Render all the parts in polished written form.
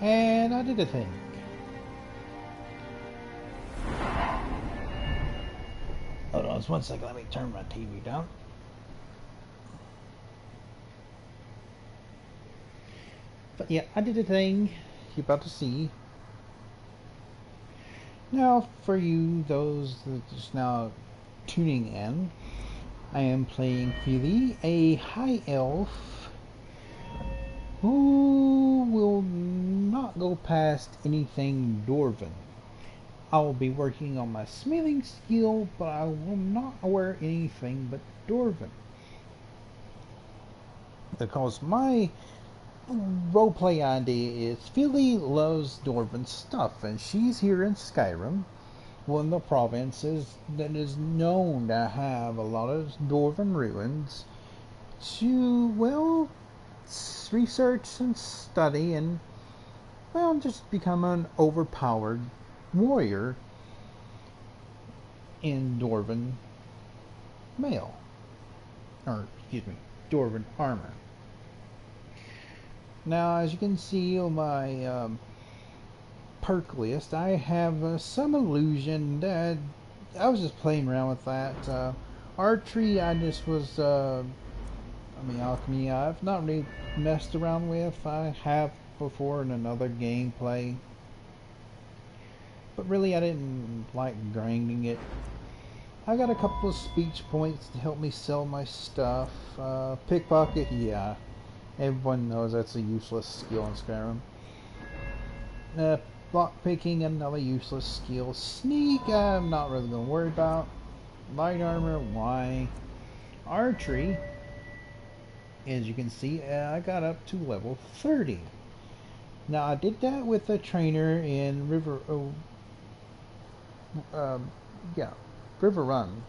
And I did a thing. Hold on just one second, let me turn my TV down. But yeah, I did a thing you're about to see. Now, for you, those that are just now tuning in, I am playing Philly, a high elf who will not go past anything Dwarven. I will be working on my smithing skill, but I will not wear anything but Dwarven. Because my roleplay idea is Philly loves Dwarven stuff, and she's here in Skyrim, one of the provinces that is known to have a lot of Dwarven ruins, to, well, research and study and, well, just become an overpowered warrior in Dwarven mail. Or, excuse me, Dwarven armor. Now, as you can see on my perk list, I have some illusion that I was just playing around with that. Archery, I just was, alchemy, I've not really messed around with. I have before in another gameplay. But really, I didn't like grinding it. I got a couple of speech points to help me sell my stuff. Pickpocket, yeah. Everyone knows that's a useless skill in Skyrim. Block picking, another useless skill. Sneak, I'm not really going to worry about. Light armor, why? Archery, as you can see, I got up to level 30. Now, I did that with a trainer in River Run.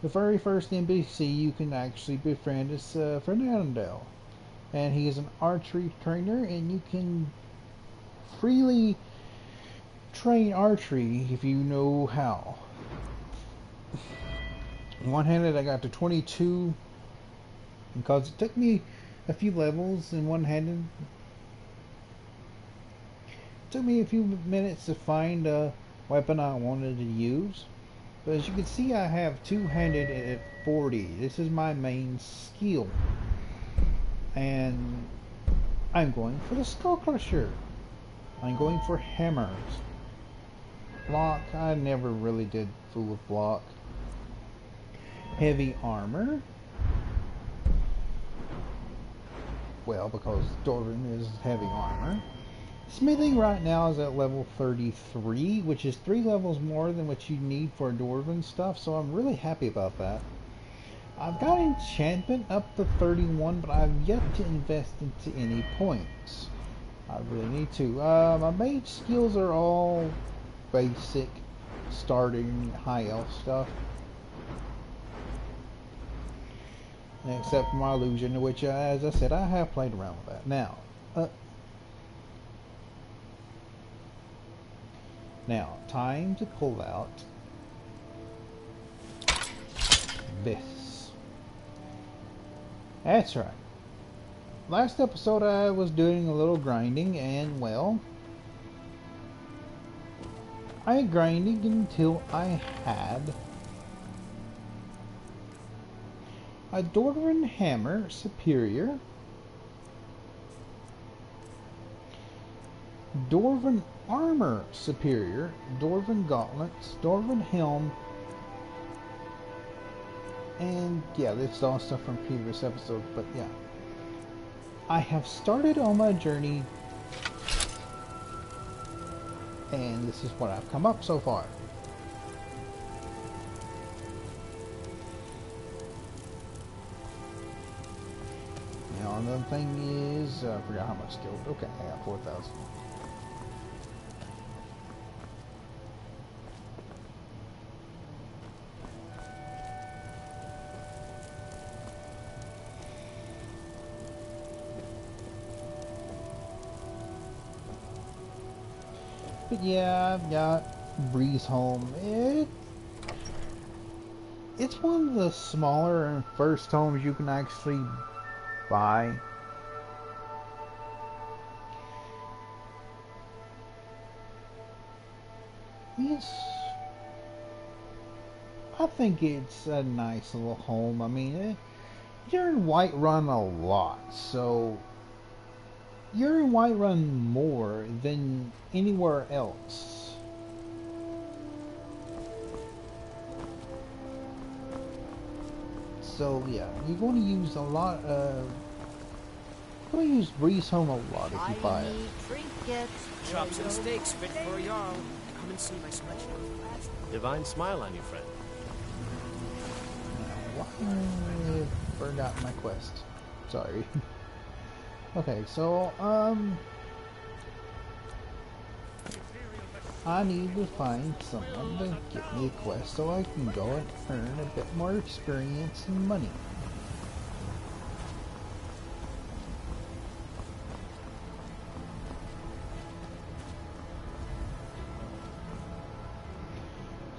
The very first NPC you can actually befriend is Fernando. And he is an archery trainer, and you can freely train archery if you know how. One-handed, I got to 22 because it took me a few levels in one-handed. It took me a few minutes to find a weapon I wanted to use. But as you can see, I have two-handed at 40. This is my main skill. And I'm going for the Skull Crusher. I'm going for hammers. Block, I never really did fool with block. Heavy armor. Well, because Dwarven is heavy armor. Smithing right now is at level 33, which is 3 levels more than what you need for Dwarven stuff, so I'm really happy about that. I've got enchantment up to 31, but I've yet to invest into any points. I really need to. My mage skills are all basic, starting high elf stuff. Except for my illusion, which, as I said, I have played around with that. Now, time to pull out this. That's right. Last episode I was doing a little grinding, and well, I grinded until I had a Dwarven hammer superior, Dwarven armor superior, Dwarven gauntlets, Dwarven helm, and yeah, this is all stuff from previous episodes, but yeah. I have started on my journey, and this is what I've come up so far. Now, another thing is, I forgot how much skill. Okay, I got 4,000. But yeah, I've got Breeze Home. It's one of the smaller and first homes you can actually buy. It's, I think it's a nice little home. I mean, you're in Whiterun a lot, so you're in Whiterun more than anywhere else. So yeah, you're going to use a lot of. You're going to use Breeze Home a lot if you buy it. Chops and steaks fit for a Jarl. Come and see my spreadsheet. Divine smile on you, friend. I forgot my quest. Sorry. Okay, so, I need to find someone to get me a quest so I can go and earn a bit more experience and money.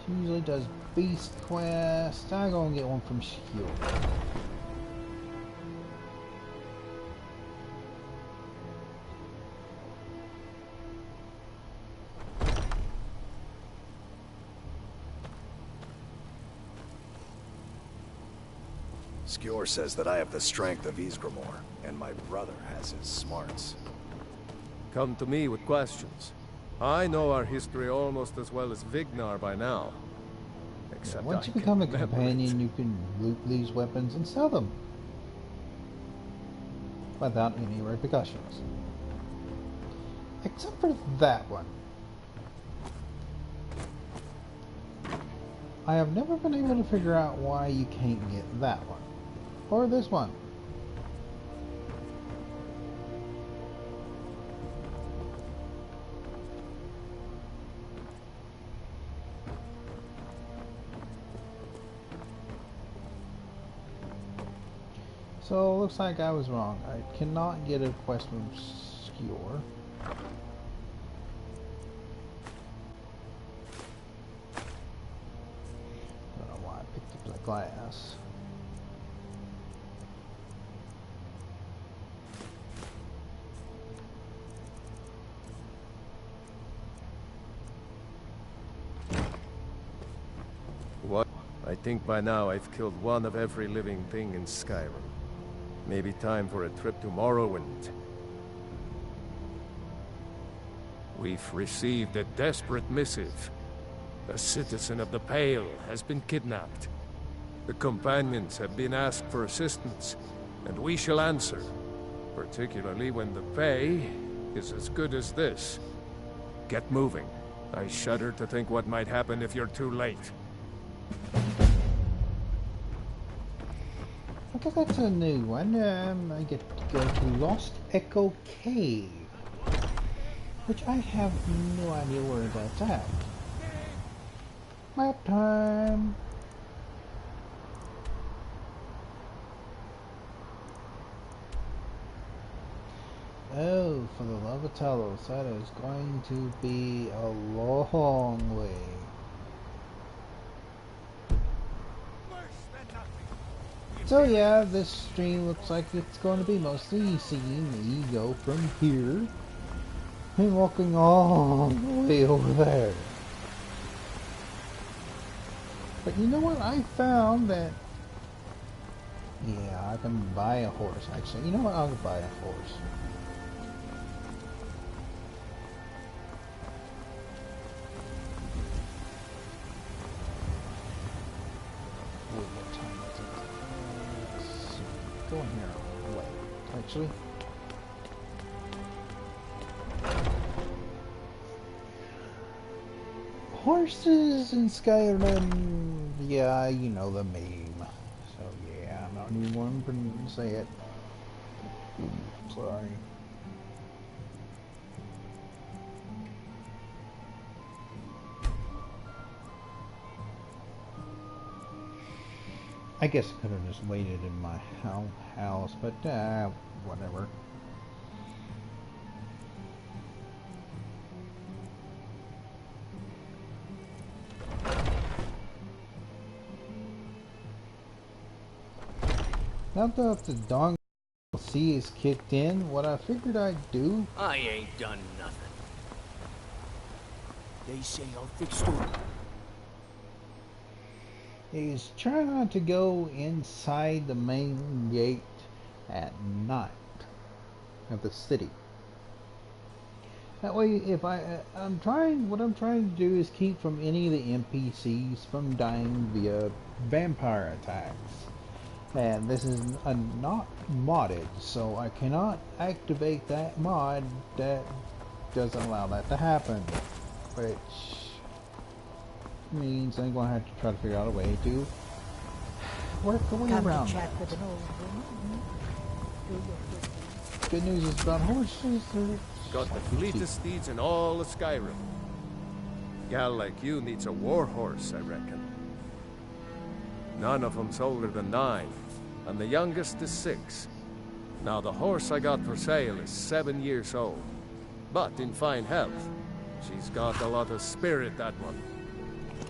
She usually does beast quest. I'm gonna get one from Skill. Skjor says that I have the strength of Ysgramor, and my brother has his smarts. Come to me with questions. I know our history almost as well as Vignar by now. Except Once you I become a can remember companion, it. you can loot these weapons and sell them without any repercussions. Except for that one. I have never been able to figure out why you can't get that one. Or this one. So, looks like I was wrong. I cannot get a quest from Skjor. Don't know why I picked up the glass. What? I think by now I've killed one of every living thing in Skyrim. Maybe time for a trip to Morrowind. We've received a desperate missive. A citizen of the Pale has been kidnapped. The companions have been asked for assistance, and we shall answer. Particularly when the pay is as good as this. Get moving. I shudder to think what might happen if you're too late. I guess that's a new one. I get to go to Lost Echo Cave, which I have no idea where that's at. Map time! Oh, for the love of Talos, that is going to be a long way. So yeah, this stream looks like it's going to be mostly seeing me go from here and walking all the way over there. But you know what? I found that, yeah, I can buy a horse actually. You know what? I'll buy a horse. Wait, what time is it? Let's see. Go in here. Wait, actually. Horses in Skyrim, yeah, you know the meme. So yeah, I'm not even going to say it. Sorry. I guess I could have just waited in my house, but whatever. Now that the Dawn C is kicked in, what I figured I'd do... I ain't done nothing. They say I'll fix it. Is try not to go inside the main gate at night of the city. That way, if what I'm trying to do is keep from any of the NPCs from dying via vampire attacks. And this is not modded, so I cannot activate that mod that doesn't allow that to happen. Which means I'm going to have to try to figure out a way to work the way Come around to chat that. with an old woman. Do your business. Good news is about horses. Got the fleetest steeds in all of Skyrim. Gal like you needs a war horse, I reckon. None of them's older than 9, and the youngest is 6. Now the horse I got for sale is 7 years old, but in fine health. She's got a lot of spirit, that one.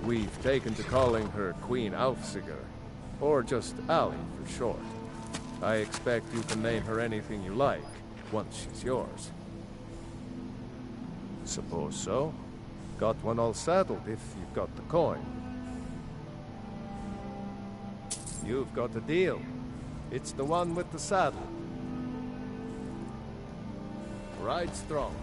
We've taken to calling her Queen Alfsiger, or just Allie for short. I expect you can name her anything you like, once she's yours. Suppose so. Got one all saddled if you've got the coin. You've got a deal. It's the one with the saddle. Ride strong.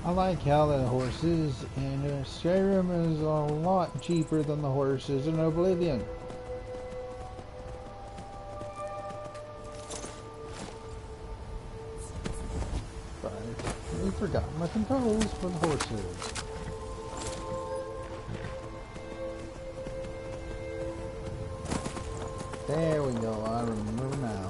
I like how the horses in Skyrim is a lot cheaper than the horses in Oblivion. But I forgot my controls for the horses. There we go, I remember now.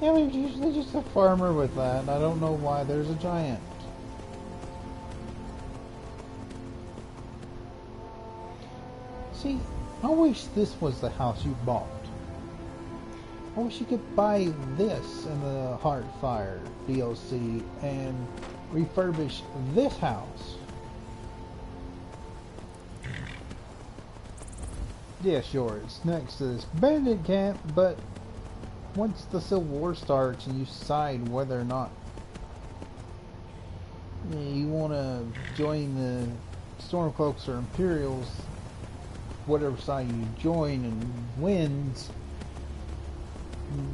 Yeah, there's usually just a farmer with that, and I don't know why there's a giant. See, I wish this was the house you bought. I wish you could buy this in the Heartfire DLC and refurbish this house. Yeah, sure, it's next to this bandit camp, but once the Civil War starts and you decide whether or not you want to join the Stormcloaks or Imperials, whatever side you join and wins,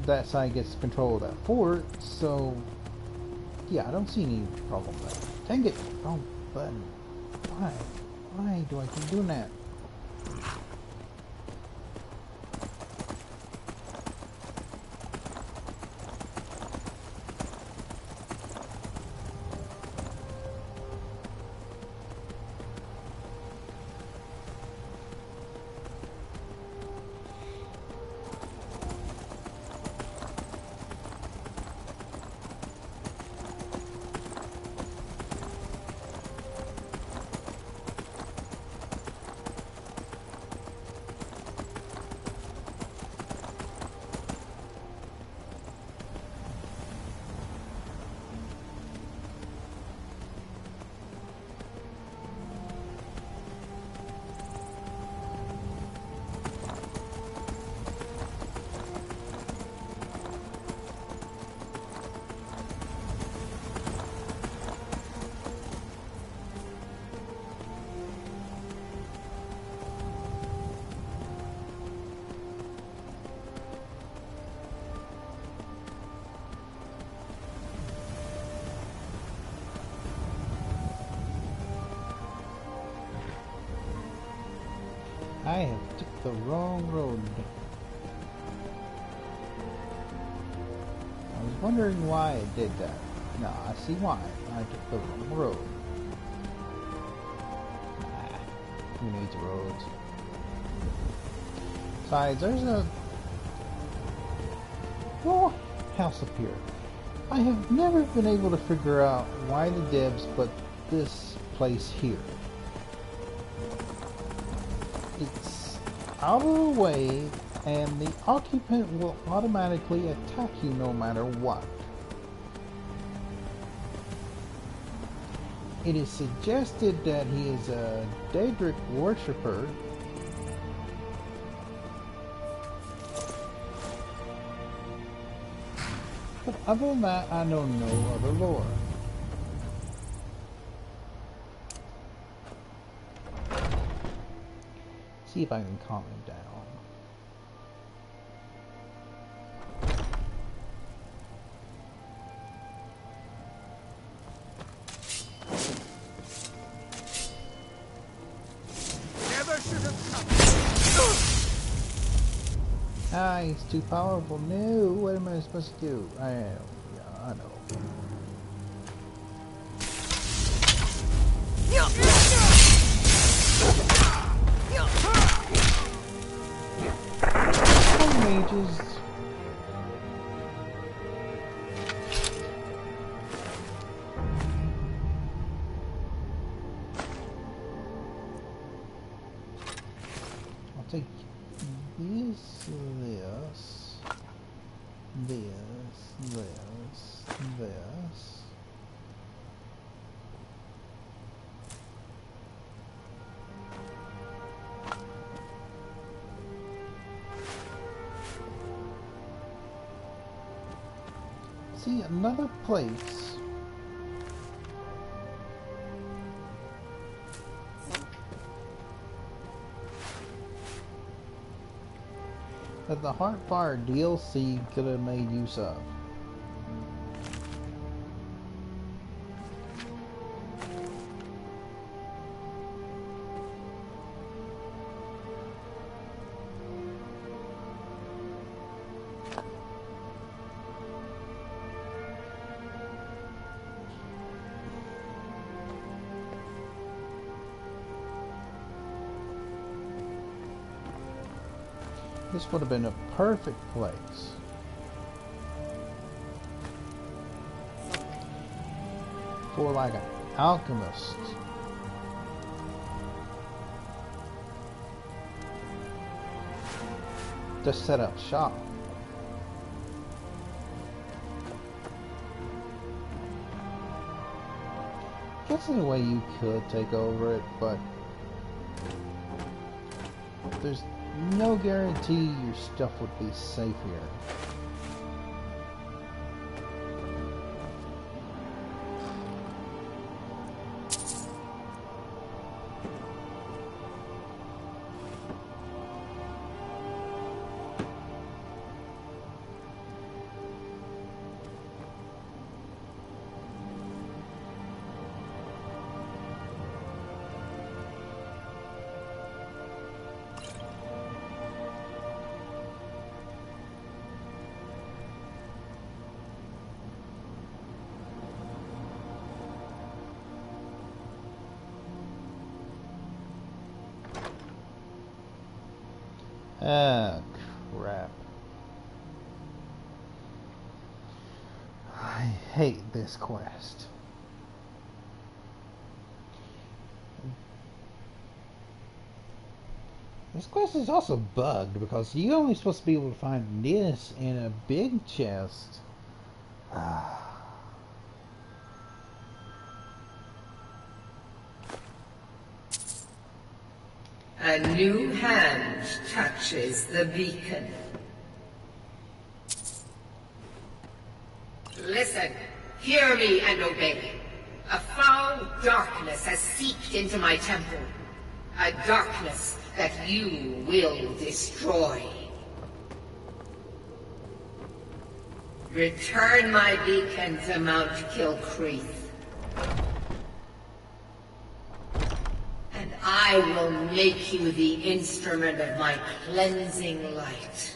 that side gets control of that fort. So yeah, I don't see any problem with that. Dang it, wrong button. Why do I keep doing that? I have took the wrong road. I was wondering why I did that. No, I see why. I took the wrong road. Who needs roads? Besides, there's a little house up here. I have never been able to figure out why the devs put this place here. It's out of the way, and the occupant will automatically attack you no matter what. It is suggested that he is a Daedric worshipper. But other than that, I know no other lore. See if I can calm him down. Ah, he's too powerful. No, what am I supposed to do? Yeah, I know. Oh, mages. I'll take this, this. See, another place. That the Heartfire DLC could have made use of. This would have been a perfect place. For like an alchemist. To set up shop. Guess in a way you could take over it, but there's no guarantee your stuff would be safe here. Ah, crap. I hate this quest. This quest is also bugged because you're only supposed to be able to find this in a big chest. A new hand touches the beacon. Listen, hear me and obey. A foul darkness has seeped into my temple. A darkness that you will destroy. Return my beacon to Mount Kilcreath. And I will make you the instrument of my cleansing light.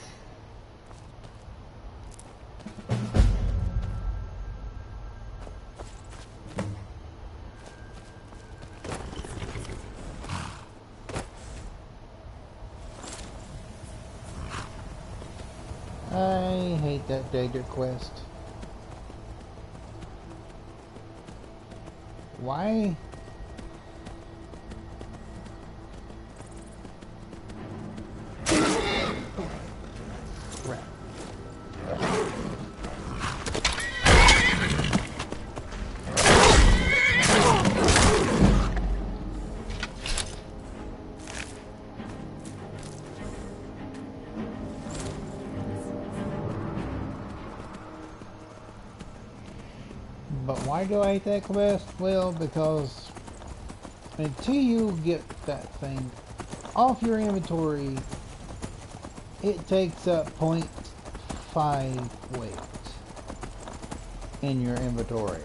hate that data quest. Why? Crap. But why do I hate that quest? Well, because until you get that thing off your inventory, it takes up 0.5 weight in your inventory.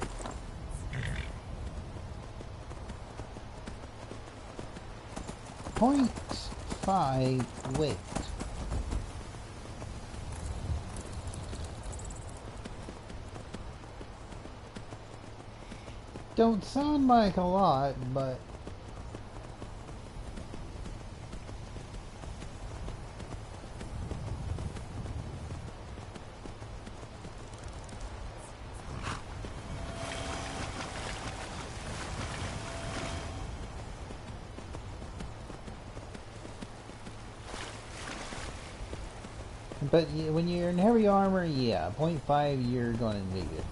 Point 0.5 weight. Don't sound like a lot, but when you're in heavy armor, yeah, 0.5 you're gonna need it.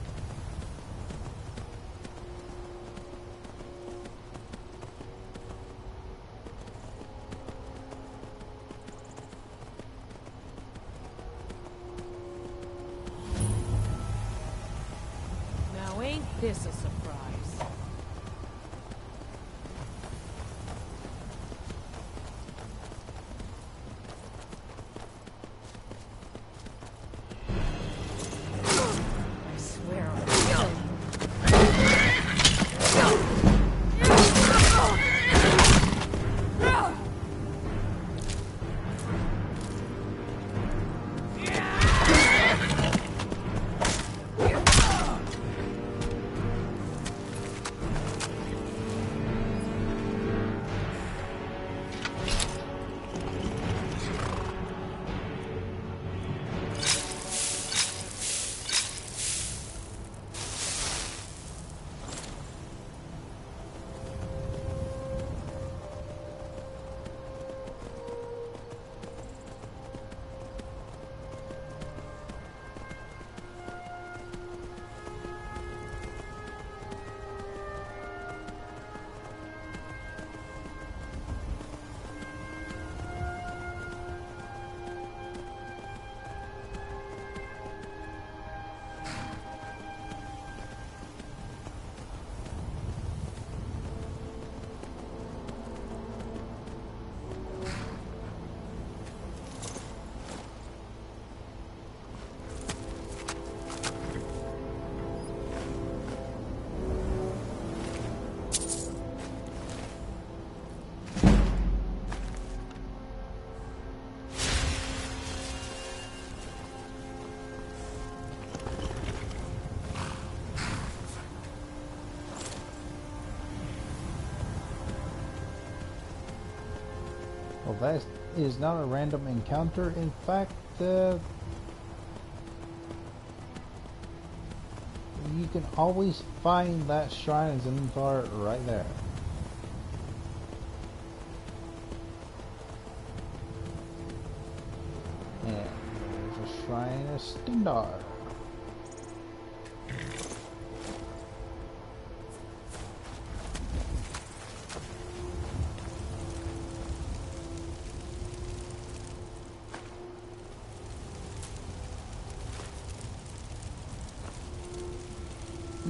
Now ain't this a surprise? I swear I'll kill you. Well, that is not a random encounter. In fact, you can always find that shrine's inventory right there. And there's a shrine of Stendar.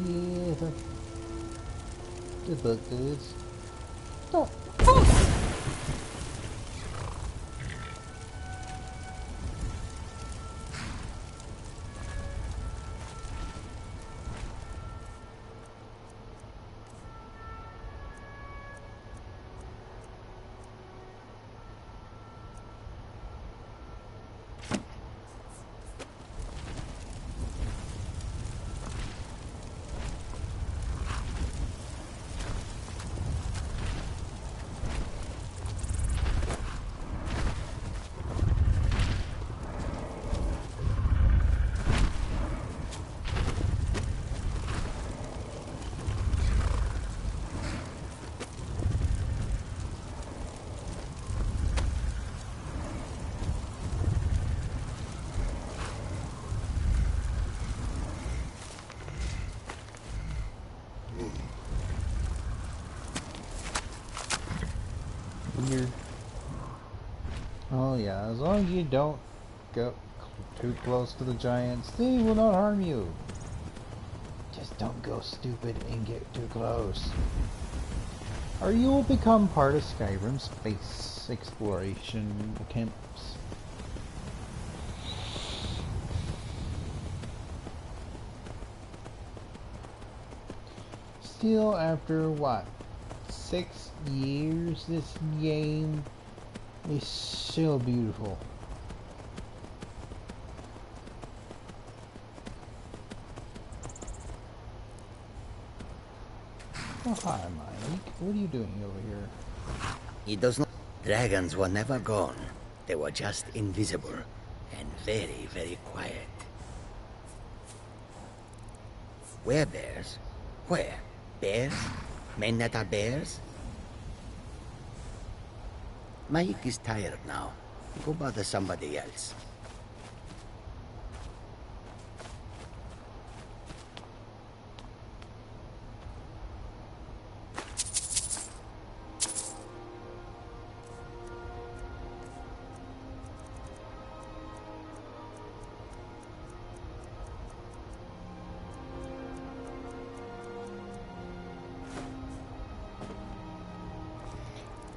Yeah, the book is. Stop. weird. Oh yeah, as long as you don't go too close to the giants, they will not harm you. Just don't go stupid and get too close, or you will become part of Skyrim space exploration camps. Still, after what, 6 years, this game is so beautiful. Oh, hi, Mike. What are you doing over here? It does not. Dragons were never gone. They were just invisible and very, very quiet. Where bears? Where? Bears? Men that are bears? Mike is tired now. Go bother somebody else.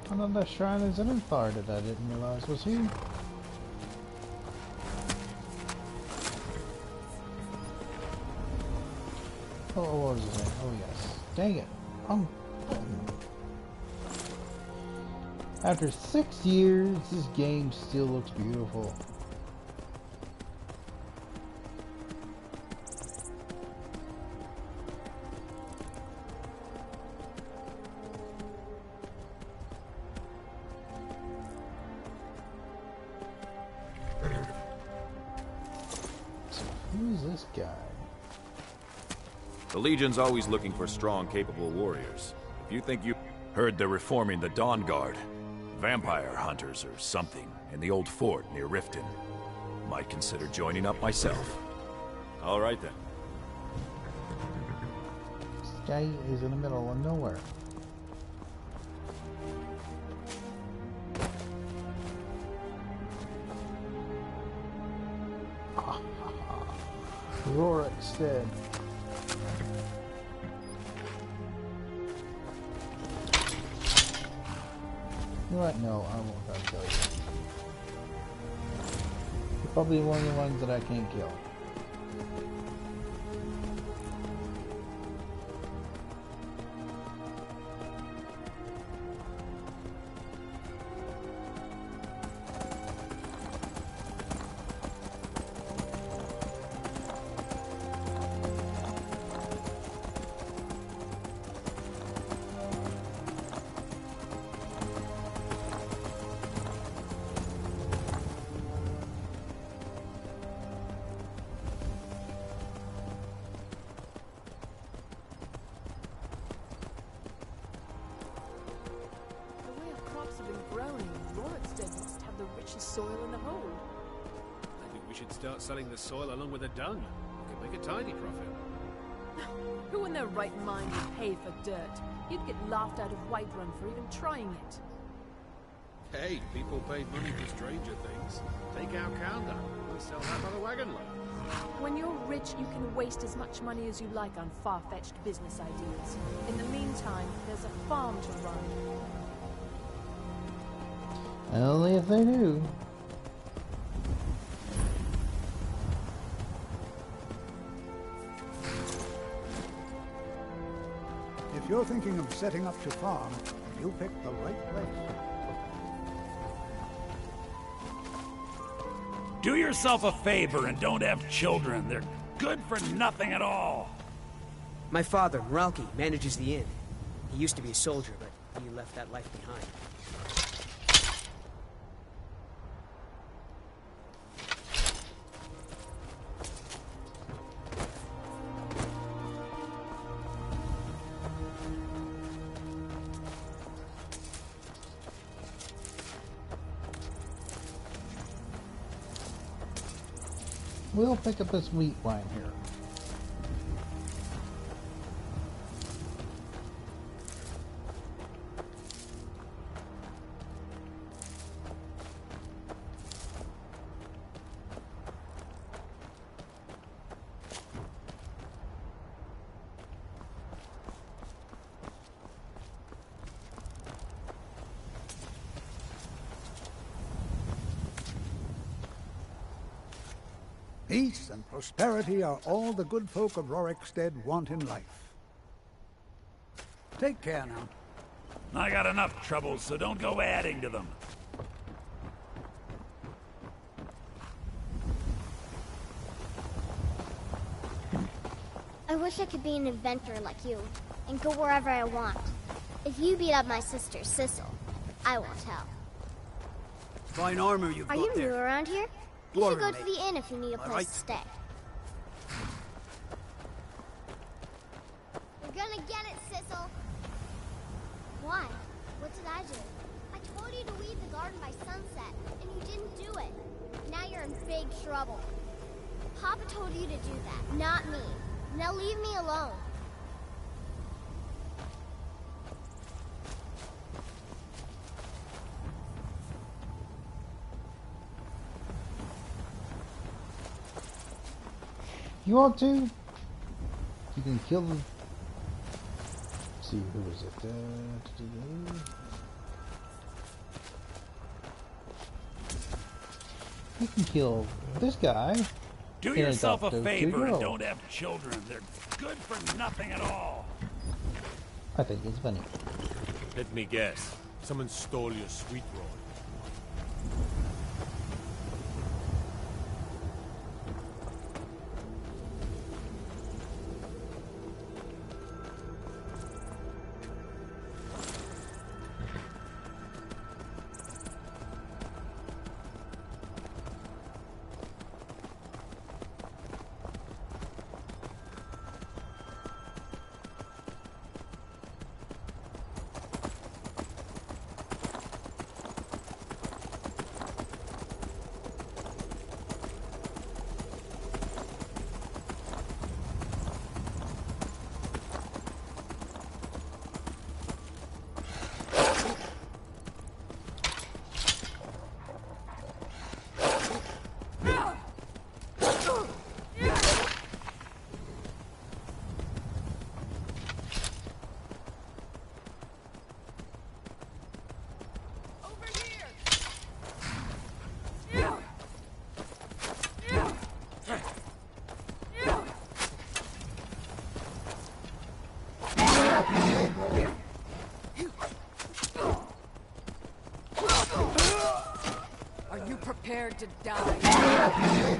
Another shrine is an Enthar that I didn't realize was here. Oh, what was his name? Oh yes. Dang it. Wrong button. After 6 years, this game still looks beautiful. Who's this guy? The Legion's always looking for strong, capable warriors. If you think you heard they're reforming the Dawn Guard, vampire hunters or something, in the old fort near Riften, might consider joining up myself. All right then. This guy is in the middle of nowhere. Rorik's dead. You know what? No, I won't try to kill you. You're probably one of the ones that I can't kill. Soil in the hold. I think we should start selling the soil along with the dung. We could make a tidy profit. Who in their right mind would pay for dirt? You'd get laughed out of Whiterun for even trying it. Hey, people pay money for stranger things. Take our cow down. We'll sell that by the wagon load. When you're rich, you can waste as much money as you like on far-fetched business ideas. In the meantime, there's a farm to run. Only if they do. If you're thinking of setting up to farm, you picked the right place. Do yourself a favor and don't have children. They're good for nothing at all. My father, Meralki, manages the inn. He used to be a soldier, but he left that life behind. We'll pick up this wheat wine here. Peace and prosperity are all the good folk of Rorikstead want in life. Take care now. I got enough troubles, so don't go adding to them. I wish I could be an inventor like you, and go wherever I want. If you beat up my sister, Sissel, I won't tell. Fine armor you've got Are you new there. around here? You Glory, should go to mate. the inn if you need a place right? to stay. You're gonna get it, Sissel! Why? What did I do? I told you to weed the garden by sunset, and you didn't do it. Now you're in big trouble. Papa told you to do that, not me. Now leave me alone. You want to? You can kill them. Let's see, who was it? You can kill this guy. Do and yourself a adopt those two favor and girls. don't have children. They're good for nothing at all. I think it's funny. Let me guess. Someone stole your sweet roll. Are you prepared to die?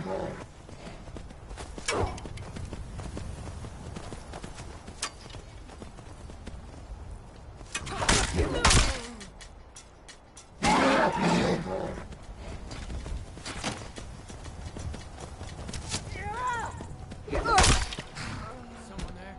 Someone there?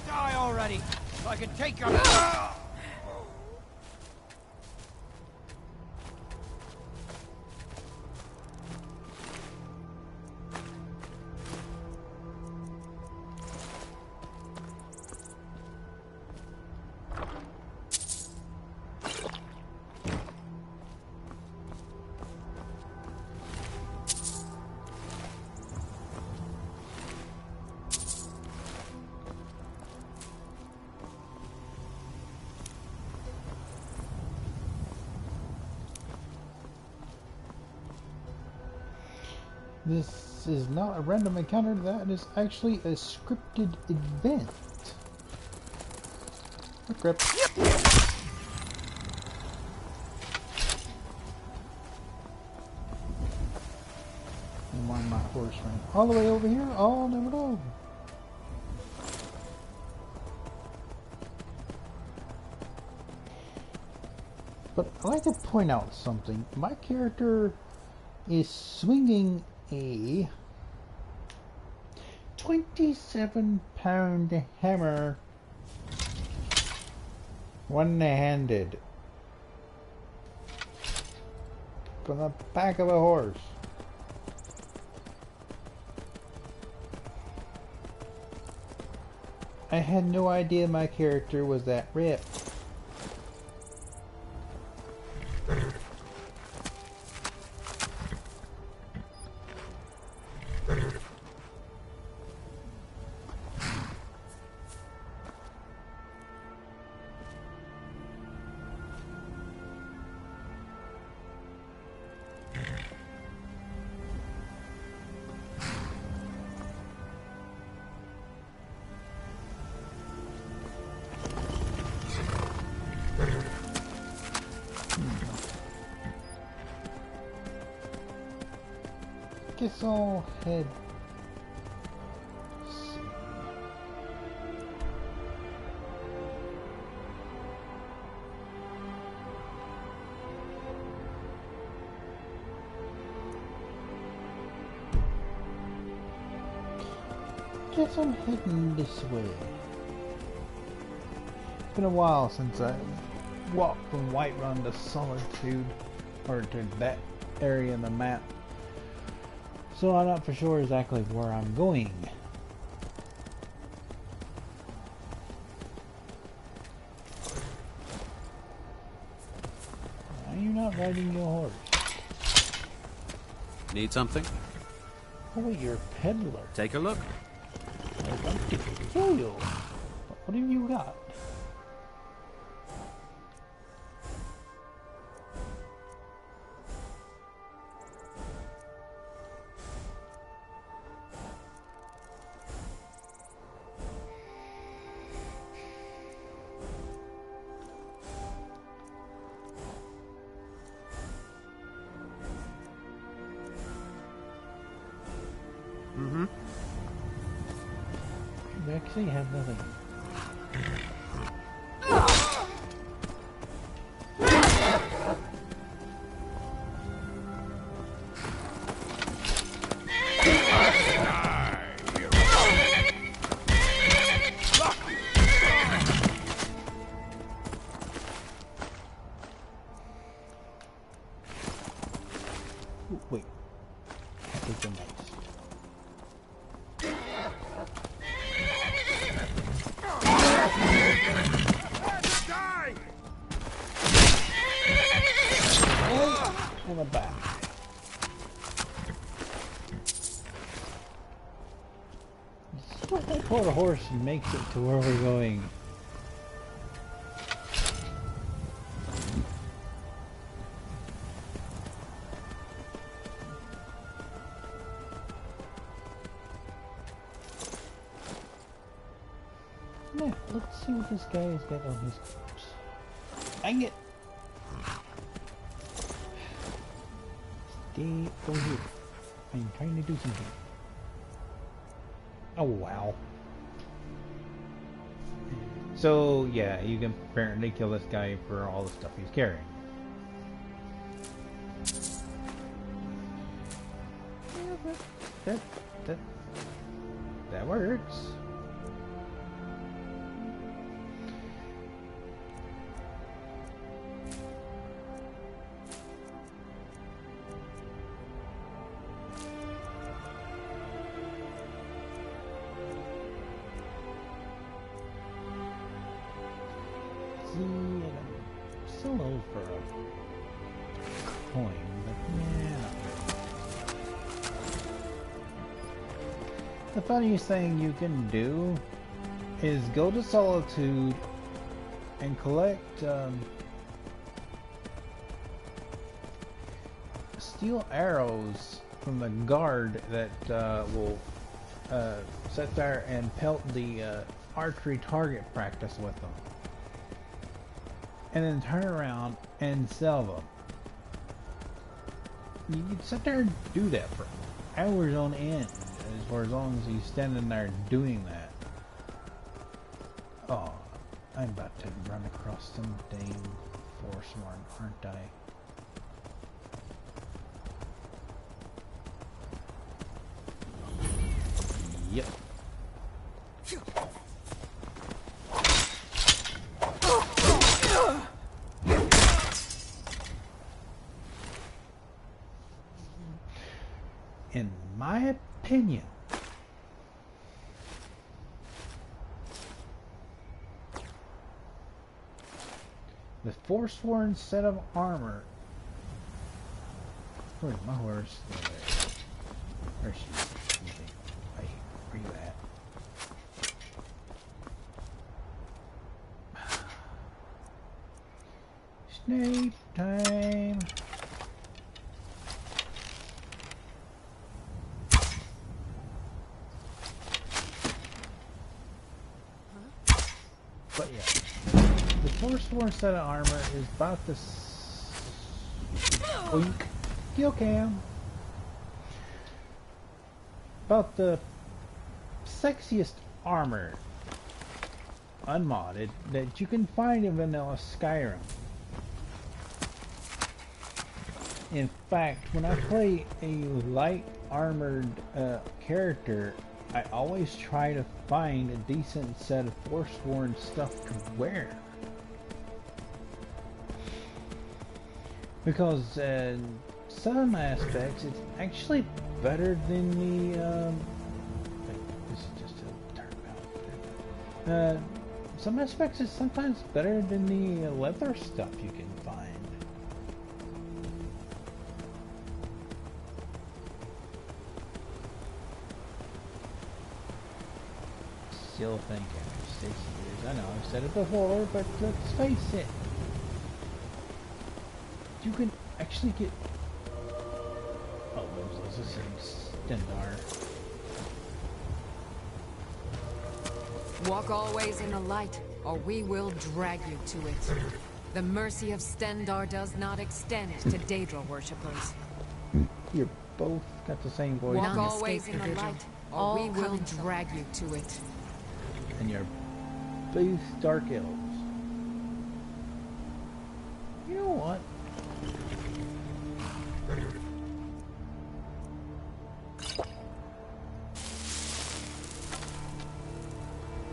Die already, so I can take your... This is not a random encounter, that is actually a scripted event. Script. And why my horse ran all the way over here? I'll never know. But I'd like to point out something. My character is swinging a 27-pound hammer one-handed. on the back of a horse. I had no idea my character was that ripped. Guess I'll head. Let's see. Guess I'm heading this way. It's been a while since I walked from Whiterun to Solitude, or to that area in the map. So I'm not for sure exactly where I'm going. Why are you not riding your horse? Need something? Oh, you're a peddler. Take a look. I'd like to kill you. What have you got? We actually have nothing. Wait. I think the nice. On the back. That poor horse makes it to where we're going. Yeah, let's see what this guy has got on his corpse. Dang it! Stay over here. I'm trying to do something. Oh wow. So yeah, you can apparently kill this guy for all the stuff he's carrying. Yeah, but that works. Still low for a coin, but yeah. The funniest thing you can do is go to Solitude and collect steel arrows from the guard that will sit there and pelt the archery target practice with them. And then turn around and sell them. You can sit there and do that for hours on end, as long as you're standing there doing that. Oh, I'm about to run across some dang Forsworn, aren't I? Yep. opinion. The Forsworn set of armor. Where's my horse? Where's she? Wait, where you at? Snape time. But yeah, the Forsworn set of armor is about the oink, kill cam. About the sexiest armor, unmodded, that you can find in vanilla Skyrim. In fact, when I play a light armored character, I always try to find a decent set of Forsworn stuff to wear. Because some aspects, it's actually better than the... wait, this is just a turnabout. Some aspects is sometimes better than the leather stuff you can find. Still think after 6 years. I know I've said it before, but let's face it. You can actually get... Oh, those are Stendar. Walk always in the light, or we will drag you to it. The mercy of Stendar does not extend to Daedra worshippers. You're both got the same voice. Walk always in the light, or we will drag you to it. And you're both dark elves. You know what?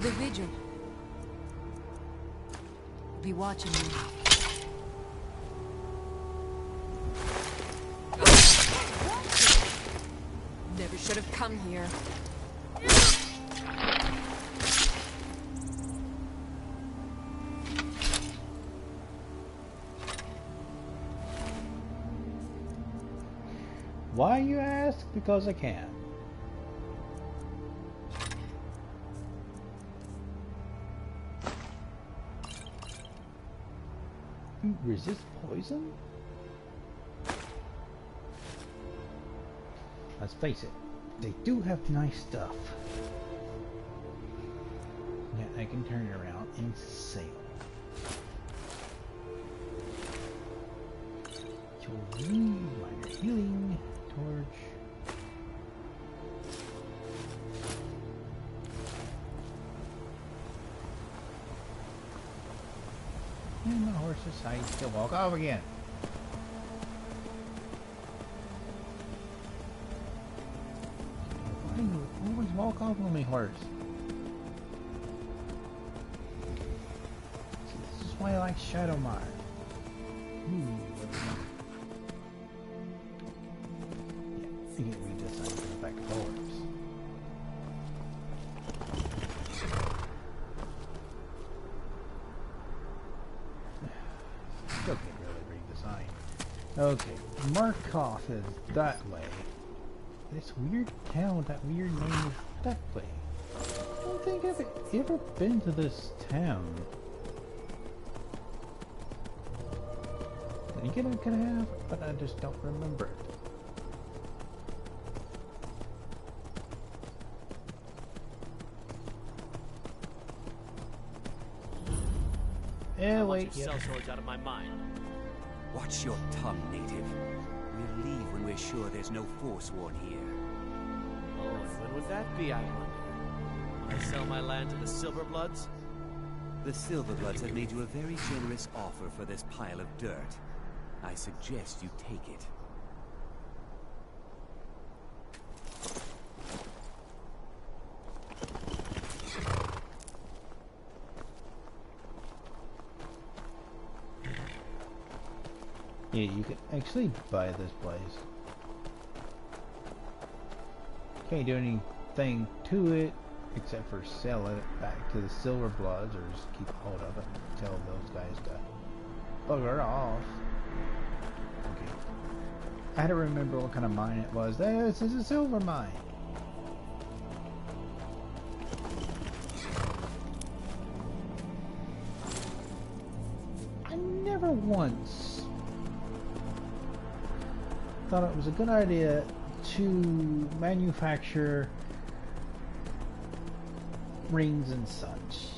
The Vigil. Be watching you. Never should have come here. Why, you ask? Because I can. You resist poison? Let's face it, they do have nice stuff. Yeah, I can turn it around and sail. Minor healing. Torch. And the horse decides to walk off again. Why do you always walk off on me, horse? See, this is why I like Shadowmire. You can read this on the back forwards. Still can't really read the sign. Okay, Markov is that way. This weird town with that weird name is that way. I don't think I've ever been to this town. Then again, I could have, but I just don't remember it. Yeah, wait, yeah. Sellswords out of my mind. Watch your tongue, native. We'll leave when we're sure there's no Forsworn here. Oh, and when would that be, I wonder? I sell my land to the Silverbloods? The Silverbloods have made you a very generous offer for this pile of dirt. I suggest you take it. Yeah, you can actually buy this place. Can't do anything to it except for sell it back to the Silver Bloods or just keep hold of it and tell those guys to bugger off. Okay. I had to remember what kind of mine it was. This is a silver mine. I never once thought it was a good idea to manufacture rings and such.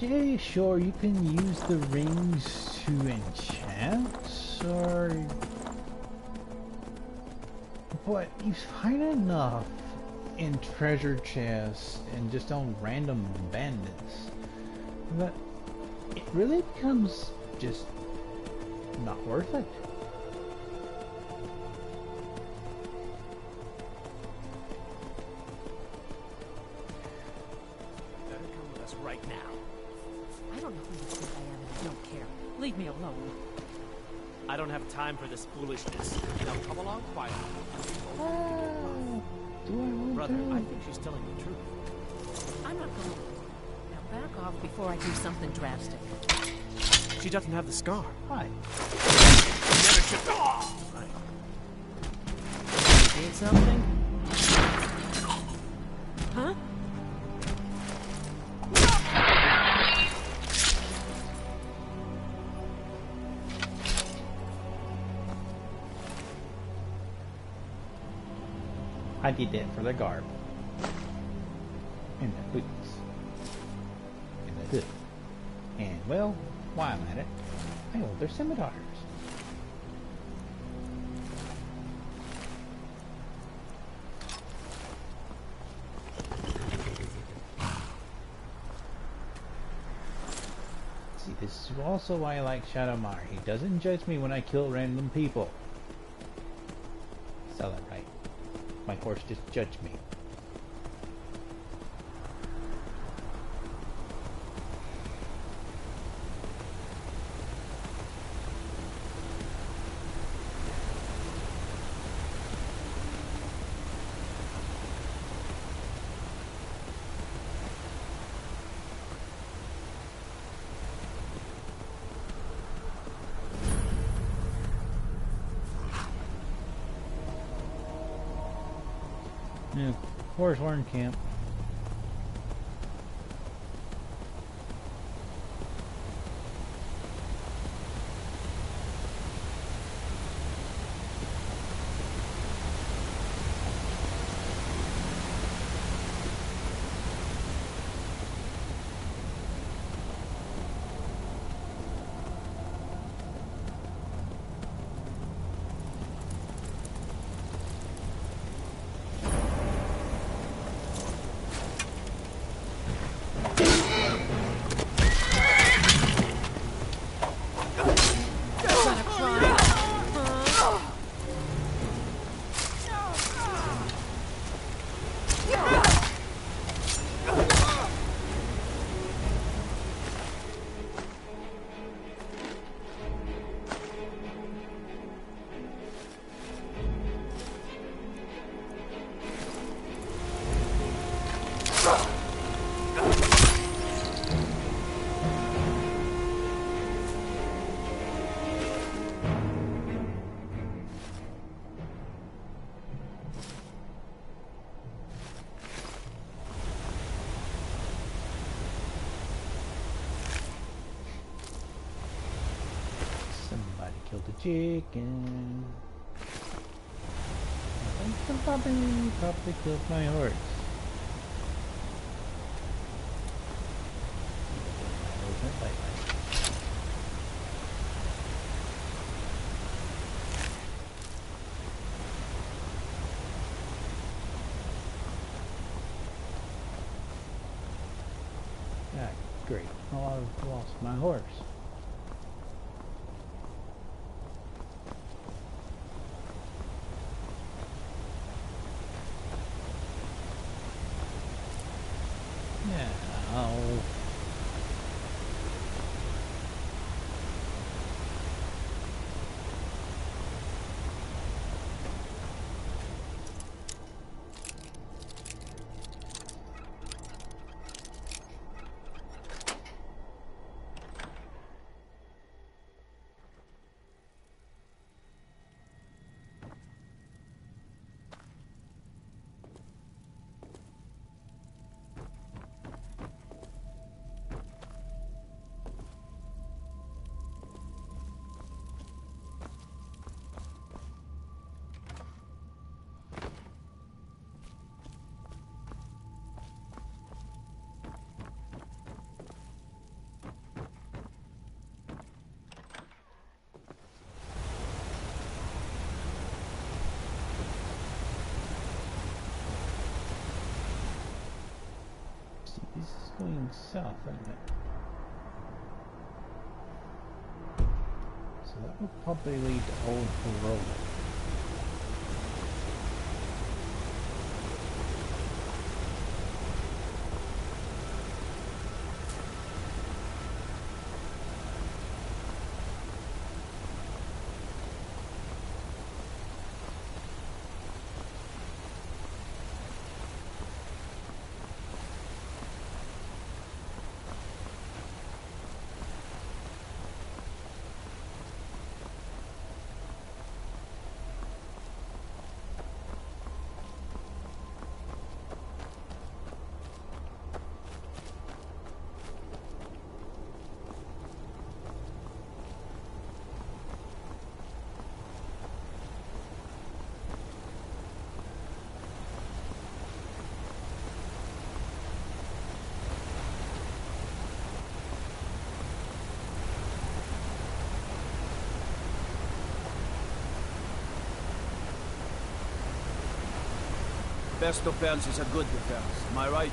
Yeah, sure, you can use the rings to enchant, but you find enough in treasure chests and just on random bandits that it really becomes just not worth it. Right now. I don't know who you think I am and I don't care. Leave me alone. I don't have time for this foolishness. Now come along quietly. Brother, I think she's telling the truth. I'm not going. Now back off before I do something drastic. She doesn't have the scar. Why? Never should. Right. Need something? Huh? I did that for the garb. And the boots. And the hood. And, well, while I'm at it, I hold their scimitars. See, this is also why I like Shadowmar. He doesn't judge me when I kill random people. Sell it right. My horse just judged me. Yeah, where's Horn Camp? Killed the chicken. I think somebody probably killed my horse. My movement lightly. Ah, great. Oh, I've lost my horse. No. see, this is going south, isn't it? So that would probably lead to Old Heroic. Best defense is a good defense. Am I right?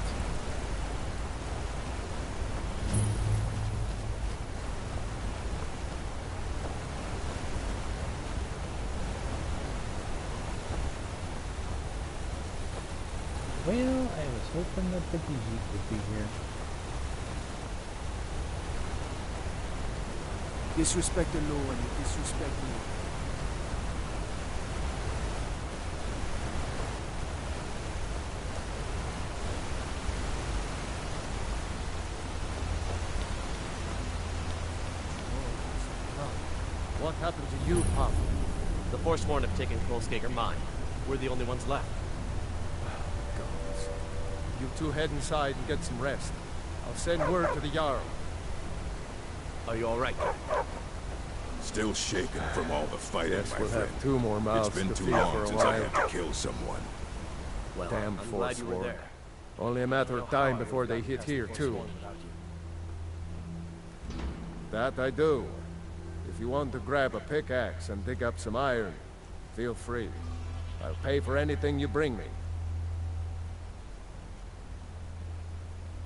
Well, I was hoping that the Jeep would be here. Disrespect the law and you disrespect me. What happened to you, Pop? The Forsworn have taken Kolskager mine. We're the only ones left. Gods. You two head inside and get some rest. I'll send word to the Jarl. Are you all right? Still shaken from all the fighting, Yes, my we'll friend. have 2 more mouths It's been to too feed long for a since I while. had to kill someone. Well, Damn I'm glad you were Forsworn. there. Only a matter of time before they hit here, too. That I do. If you want to grab a pickaxe and dig up some iron, feel free. I'll pay for anything you bring me.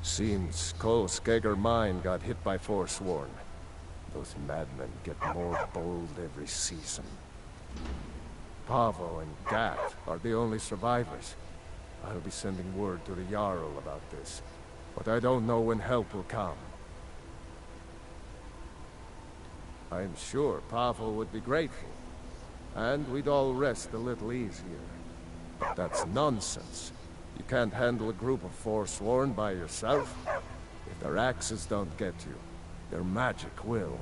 Seems Kolskager mine got hit by Forsworn. Those madmen get more bold every season. Pavo and Gat are the only survivors. I'll be sending word to the Jarl about this, but I don't know when help will come. I'm sure Pavo would be grateful, and we'd all rest a little easier. But that's nonsense. You can't handle a group of Forsworn by yourself. If their axes don't get you, their magic will.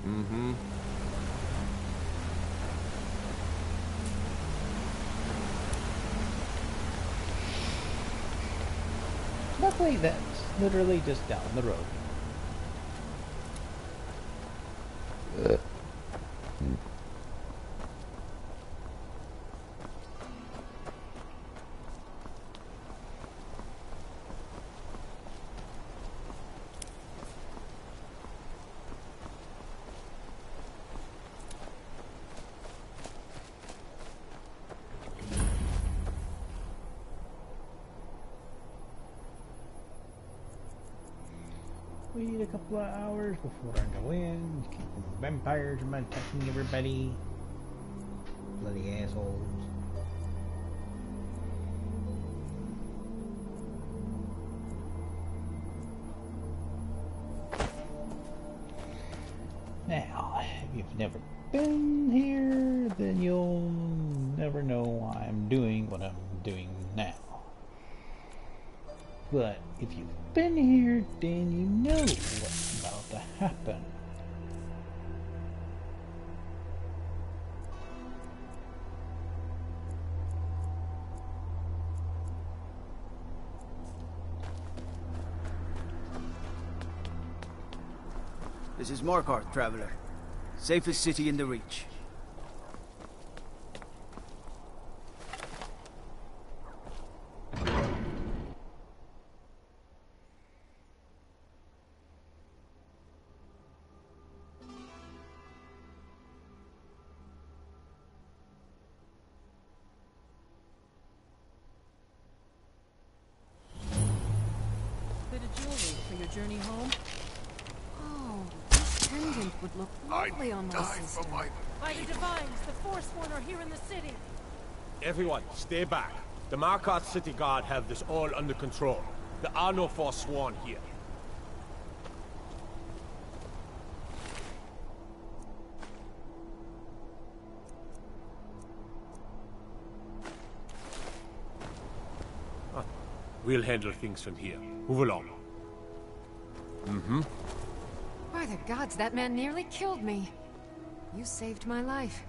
Mm-hmm. Luckily, that's literally just down the road. Wait a couple of hours before I go in. Keep the vampires from attacking everybody. Bloody assholes. Now, if you've never been here, then you'll never know why I'm doing what I'm doing now. But if you've been here, then you know what's about to happen. This is Markarth, traveler. Safest city in the Reach. your journey home? Oh, this pendant would look lovely on my sister. By the Divines, the Forsworn are here in the city. Everyone, stay back. The Markarth City Guard have this all under control. There are no Forsworn here. We'll handle things from here. Move along. Mm-hmm. By the gods, that man nearly killed me. You saved my life.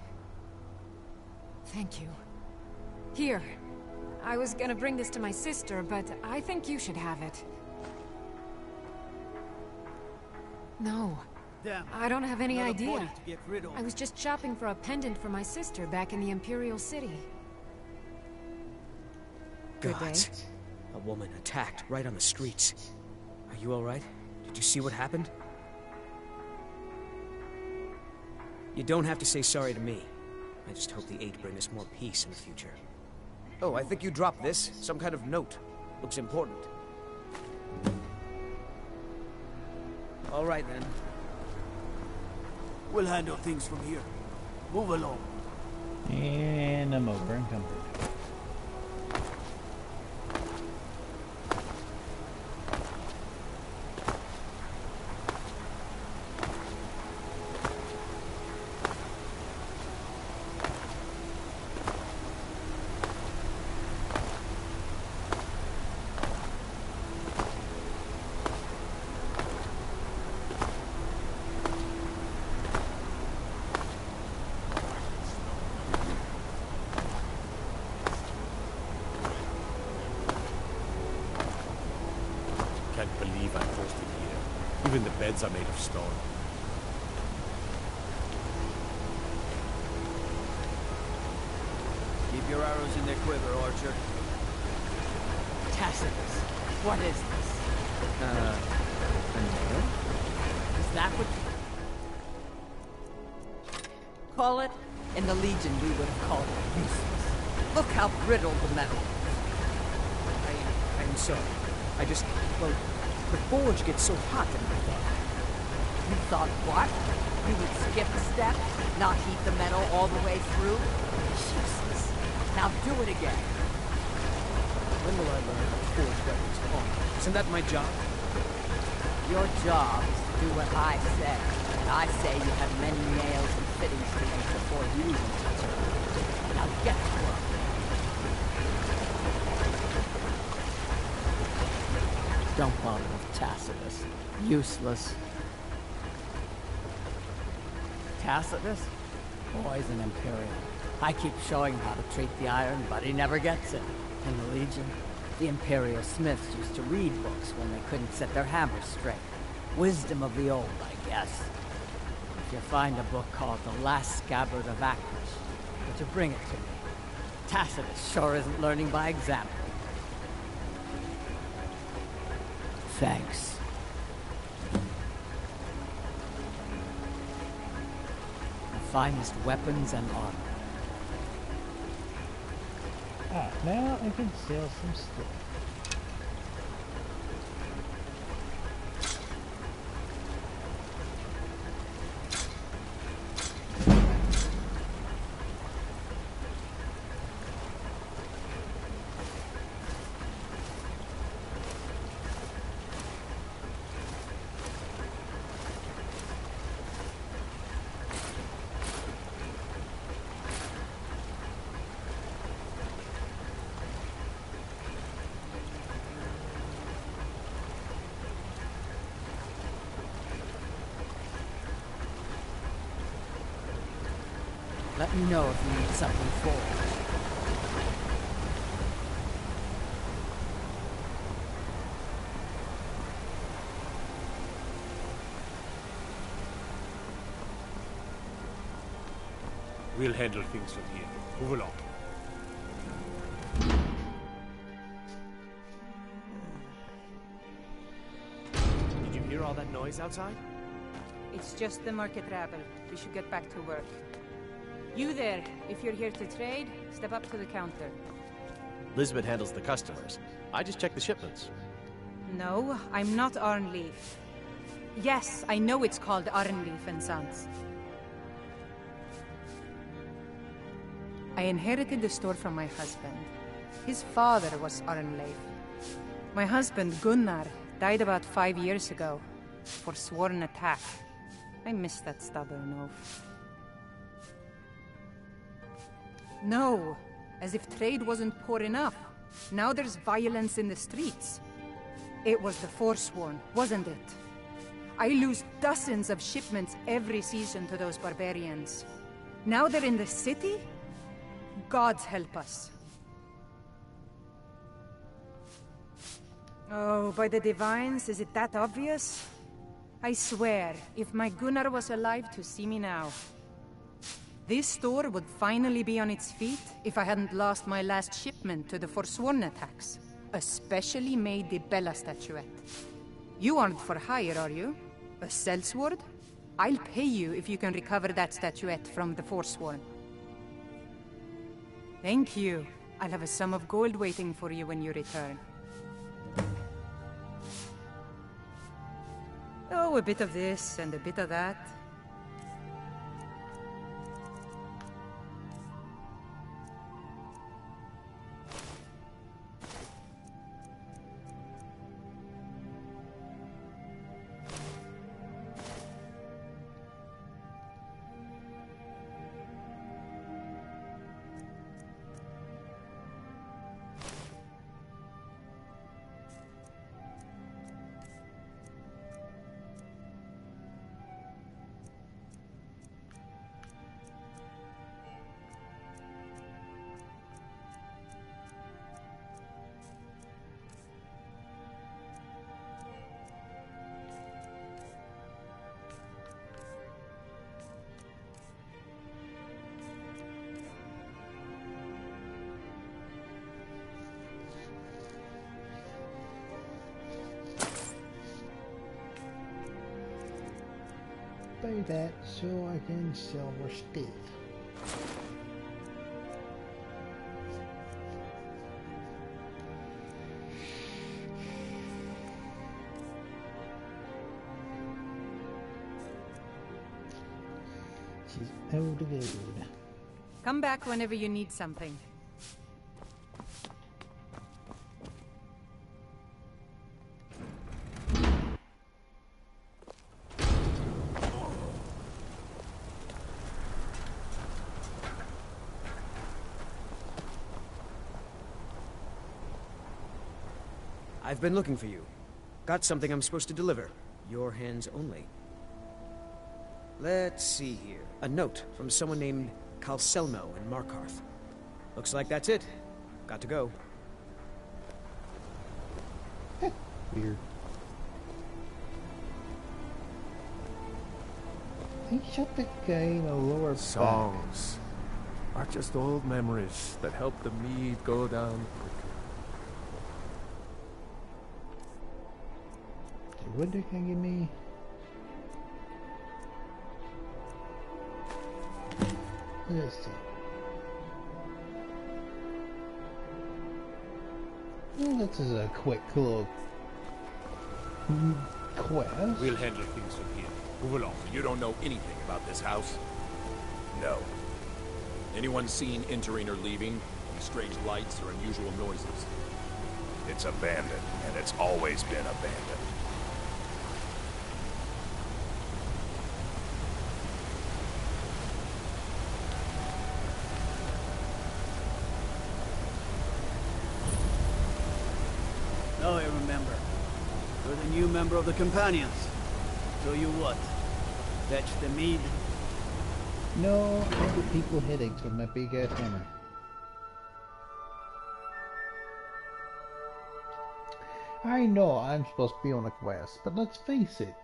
Thank you. Here. I was gonna bring this to my sister, but I think you should have it. No. Damn. I don't have any Another idea. body to get rid of. I was just shopping for a pendant for my sister back in the Imperial City. Good day. Gods. A woman attacked right on the streets. Are you alright? Did you see what happened? You don't have to say sorry to me. I just hope the Eight bring us more peace in the future. Oh, I think you dropped this. Some kind of note. Looks important. Alright then. We'll handle things from here. Move along. And I'm over and comfort. Can't believe I'm hosted here. Even the beds are made of stone. Keep your arrows in their quiver, Archer. Tacitus, what is this? Is that what... Call it? In the Legion, we would have called it useless. Look how brittle the metal is. I'm sorry. I just... well, the forge gets so hot in my thought. You thought what? You would skip a step? Not heat the metal all the way through? Jesus. Now do it again. When will I learn how forge weapons are? Isn't that my job? Your job is to do what I say. And I say you have many nails and fittings to make before you even touch it. Now get to work. Don't bother with Tacitus. Useless. Tacitus? Boy's an Imperial. I keep showing him how to treat the iron, but he never gets it. In the Legion, the Imperial smiths used to read books when they couldn't set their hammers straight. Wisdom of the old, I guess. If you find a book called The Last Scabbard of Actors, would you bring it to me? Tacitus sure isn't learning by example. Thanks. The finest weapons and armor. Ah, now I can sell some stuff. Let me know if you need something forged. We'll handle things from here. Move along. Did you hear all that noise outside? It's just the market rabble. We should get back to work. You there, if you're here to trade, step up to the counter. Lisbeth handles the customers. I just check the shipments. No, I'm not Arnleif. Yes, I know it's called Arnleif and Sons. I inherited the store from my husband. His father was Arnleif. My husband, Gunnar, died about 5 years ago. Forsworn attack. I miss that stubborn oaf. No, as if trade wasn't poor enough. Now there's violence in the streets. It was the Forsworn, wasn't it? I lose dozens of shipments every season to those barbarians. Now they're in the city? Gods help us. Oh, by the divines, is it that obvious? I swear, if my Gunnar was alive to see me now. This store would finally be on its feet if I hadn't lost my last shipment to the Forsworn attacks. A specially made Dibella statuette. You aren't for hire, are you? A sellsword? I'll pay you if you can recover that statuette from the Forsworn. Thank you. I'll have a sum of gold waiting for you when you return. Oh, a bit of this and a bit of that. Buy that so I can sell more stuff. She's out of gold. Come back whenever you need something. I've been looking for you. Got something I'm supposed to deliver. Your hands only. Let's see here. A note from someone named Calselmo in Markarth. Looks like that's it. Got to go. Weird. He shot the guy in the lower Songs are just old memories that help the mead go down quicker. What they can give me? Let's see. Well, this is a quick little quest. We'll handle things from here. Move along. You don't know anything about this house? No. Anyone seen entering or leaving? Any strange lights or unusual noises? It's abandoned, and it's always been abandoned. Now I remember. You're the new member of the Companions. So you what? Fetch the mead? No, I give people headaches with my big ass hammer. I know I'm supposed to be on a quest, but let's face it.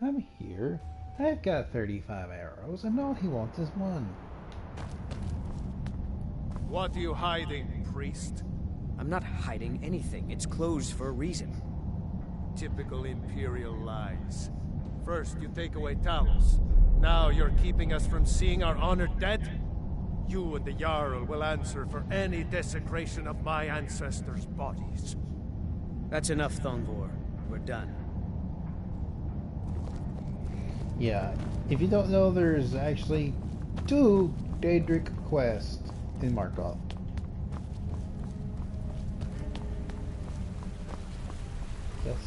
I'm here. I've got 35 arrows, and all he wants is one. What are you hiding, priest? I'm not hiding anything. It's closed for a reason. Typical Imperial lies. First you take away Talos. Now you're keeping us from seeing our honored dead? You and the Jarl will answer for any desecration of my ancestors' bodies. That's enough, Thongvor. We're done. Yeah, if you don't know, there's actually 2 Daedric quests in Markov. Nope,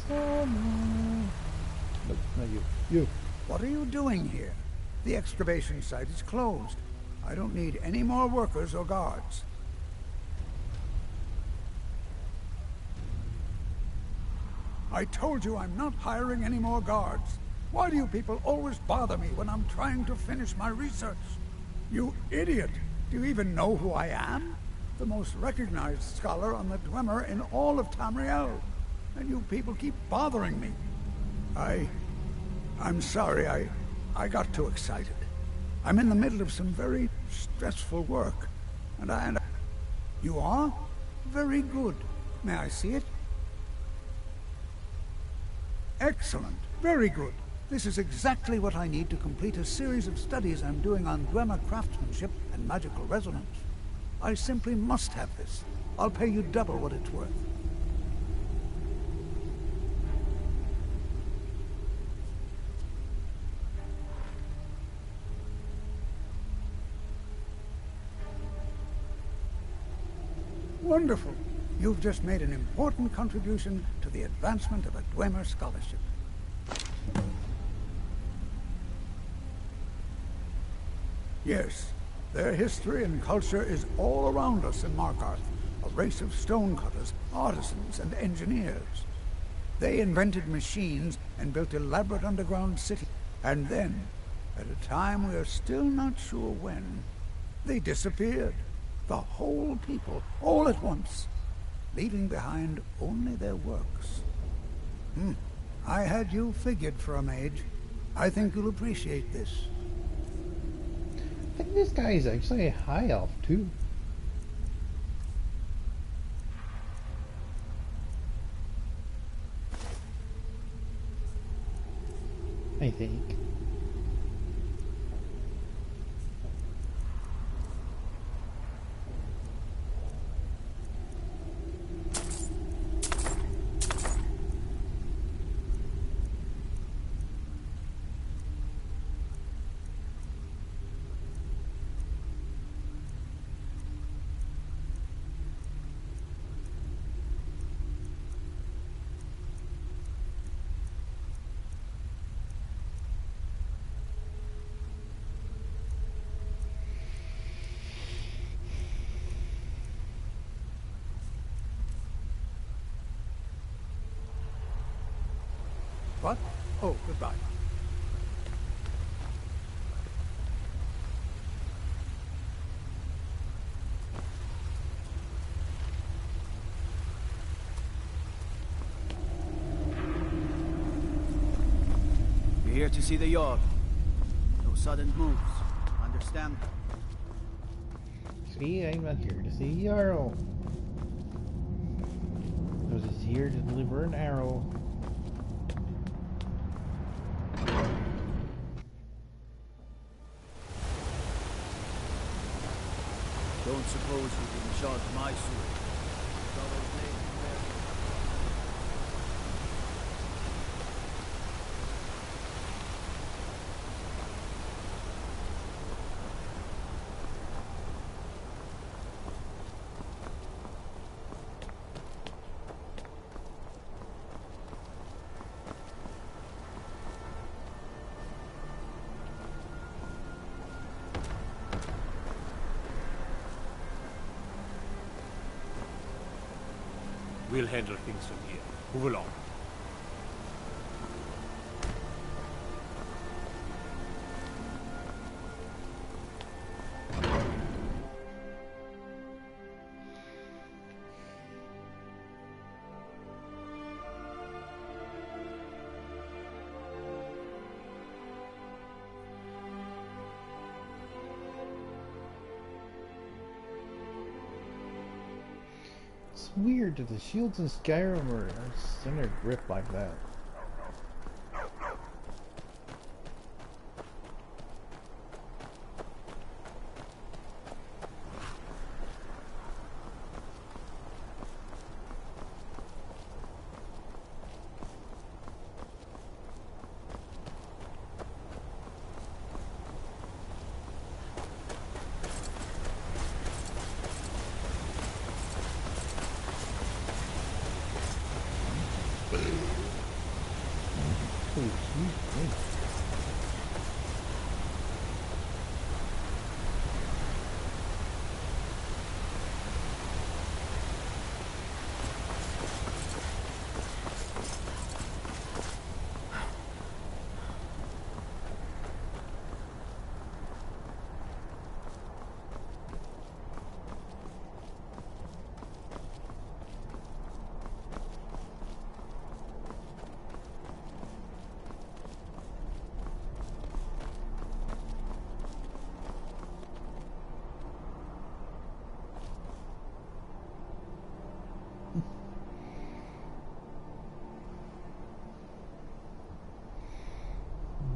not you. You. What are you doing here? The excavation site is closed. I don't need any more workers or guards. I told you I'm not hiring any more guards. Why do you people always bother me when I'm trying to finish my research? You idiot! Do you even know who I am? The most recognized scholar on the Dwemer in all of Tamriel. And you people keep bothering me. I'm sorry, I got too excited. I'm in the middle of some very stressful work. And You are? Very good. May I see it? Excellent. Very good. This is exactly what I need to complete a series of studies I'm doing on Dwemer craftsmanship and magical resonance. I simply must have this. I'll pay you double what it's worth. Wonderful. You've just made an important contribution to the advancement of a Dwemer scholarship. Yes, their history and culture is all around us in Markarth, a race of stonecutters, artisans, and engineers. They invented machines and built elaborate underground cities. And then, at a time we are still not sure when, they disappeared. The whole people, all at once, leaving behind only their works. I had you figured for a mage. I think you'll appreciate this. I think this guy is actually a high elf, too. I think. What? Oh, goodbye. You're here to see the Yard. No sudden moves. Understand? See, I'm not here to see Jarl. I was just here to deliver an arrow. Don't suppose you can charge my sword. We'll handle things from here. Move along. It's weird that the shields in Skyrim are in their grip like that. Holy excuse me.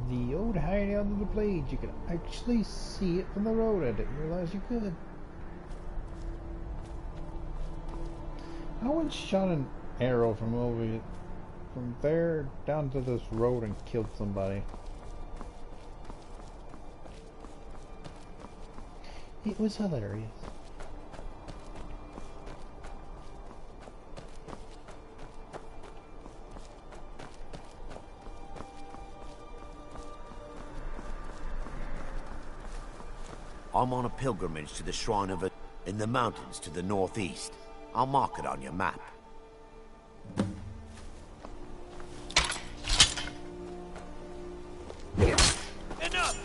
The old hideout of the Blades. You can actually see it from the road. I didn't realize you could. I once shot an arrow from there down to this road and killed somebody. It was hilarious. I'm on a pilgrimage to the shrine of in the mountains to the northeast. I'll mark it on your map. Enough!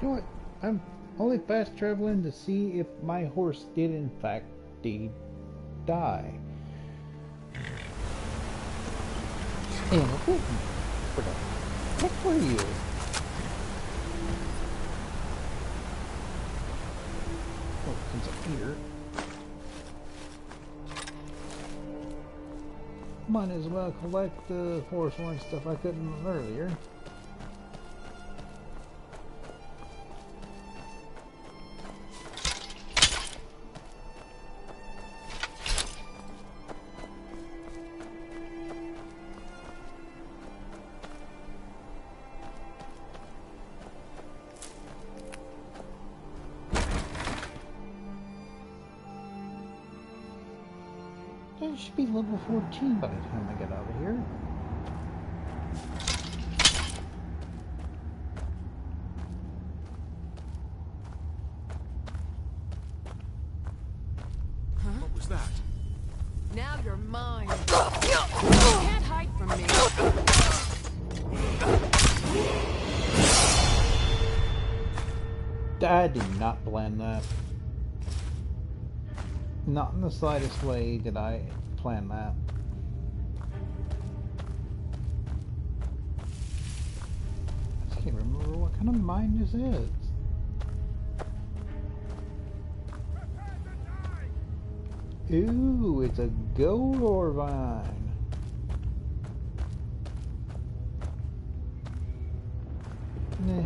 You know what? I'm only fast traveling to see if my horse did in fact die. And who the heck were you? Oh, since I'm here, might as well collect the horse horn stuff I couldn't earlier. I should be level 14 by the time I get out of here. What was that? Now you're mine. You can't hide from me. I did not plan that. Not in the slightest way did I plan that. I just can't remember what kind of mine this is. Ooh, it's a gold ore vine. Nah,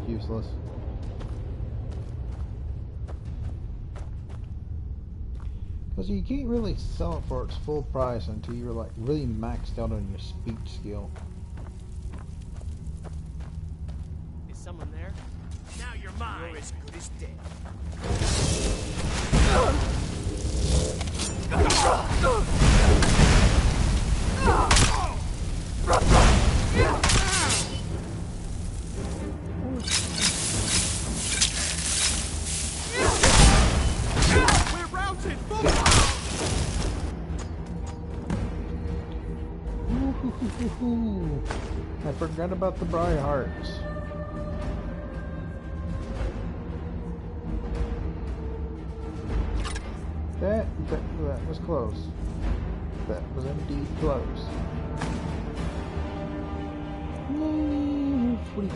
useless. Because you can't really sell it for its full price until you're like really maxed out on your speech skill. Is someone there? Now you're mine. You're as good as dead. We're routed! I forgot about the Bry Hearts. That was close. That was indeed close. 45.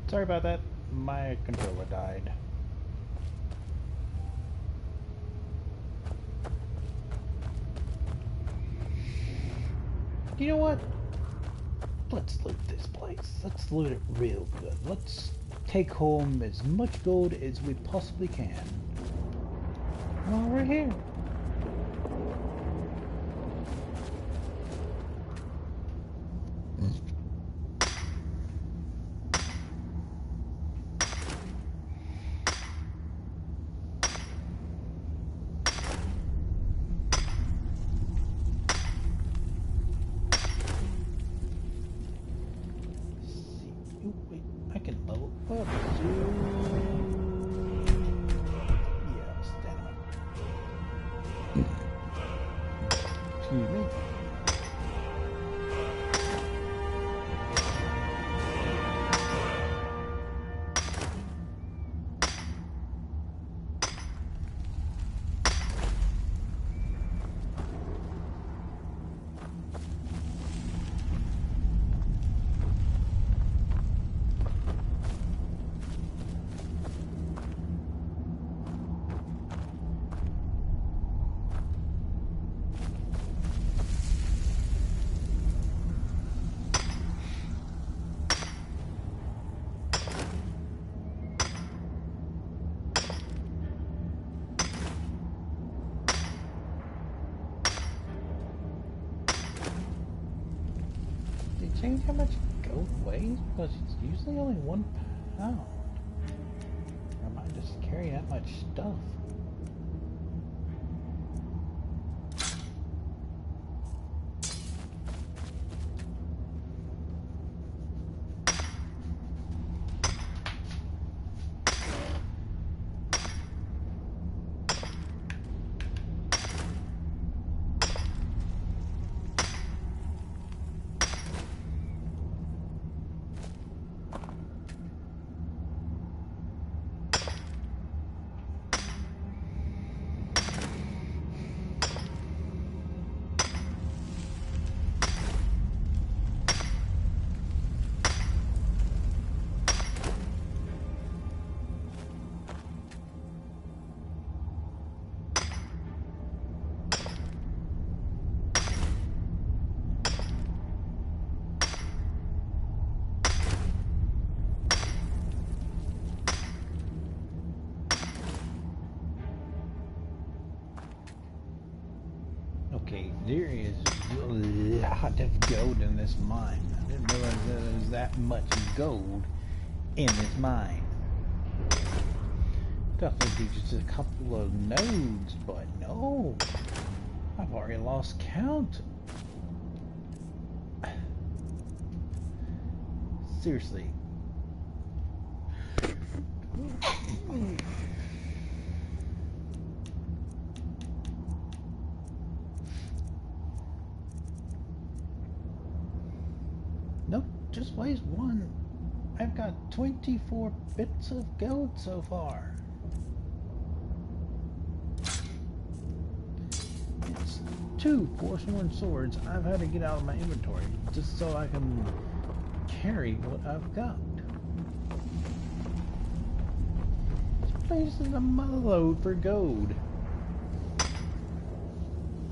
Sorry about that. My controller died. You know what? Let's loot this place. Let's loot it real good. Let's take home as much gold as we possibly can. While we're here. Excuse me. Change how much gold weighs? Because it's usually only 1 pound. Or am I just carrying that much stuff? Okay, there is a lot of gold in this mine. I didn't realize there was that much gold in this mine. Thought there'd be just a couple of nodes, but no. I've already lost count. Seriously. Nope, just weighs 1. I've got 24 bits of gold so far. It's 2 Forsworn swords I've had to get out of my inventory just so I can carry what I've got. This place is a mother lode for gold.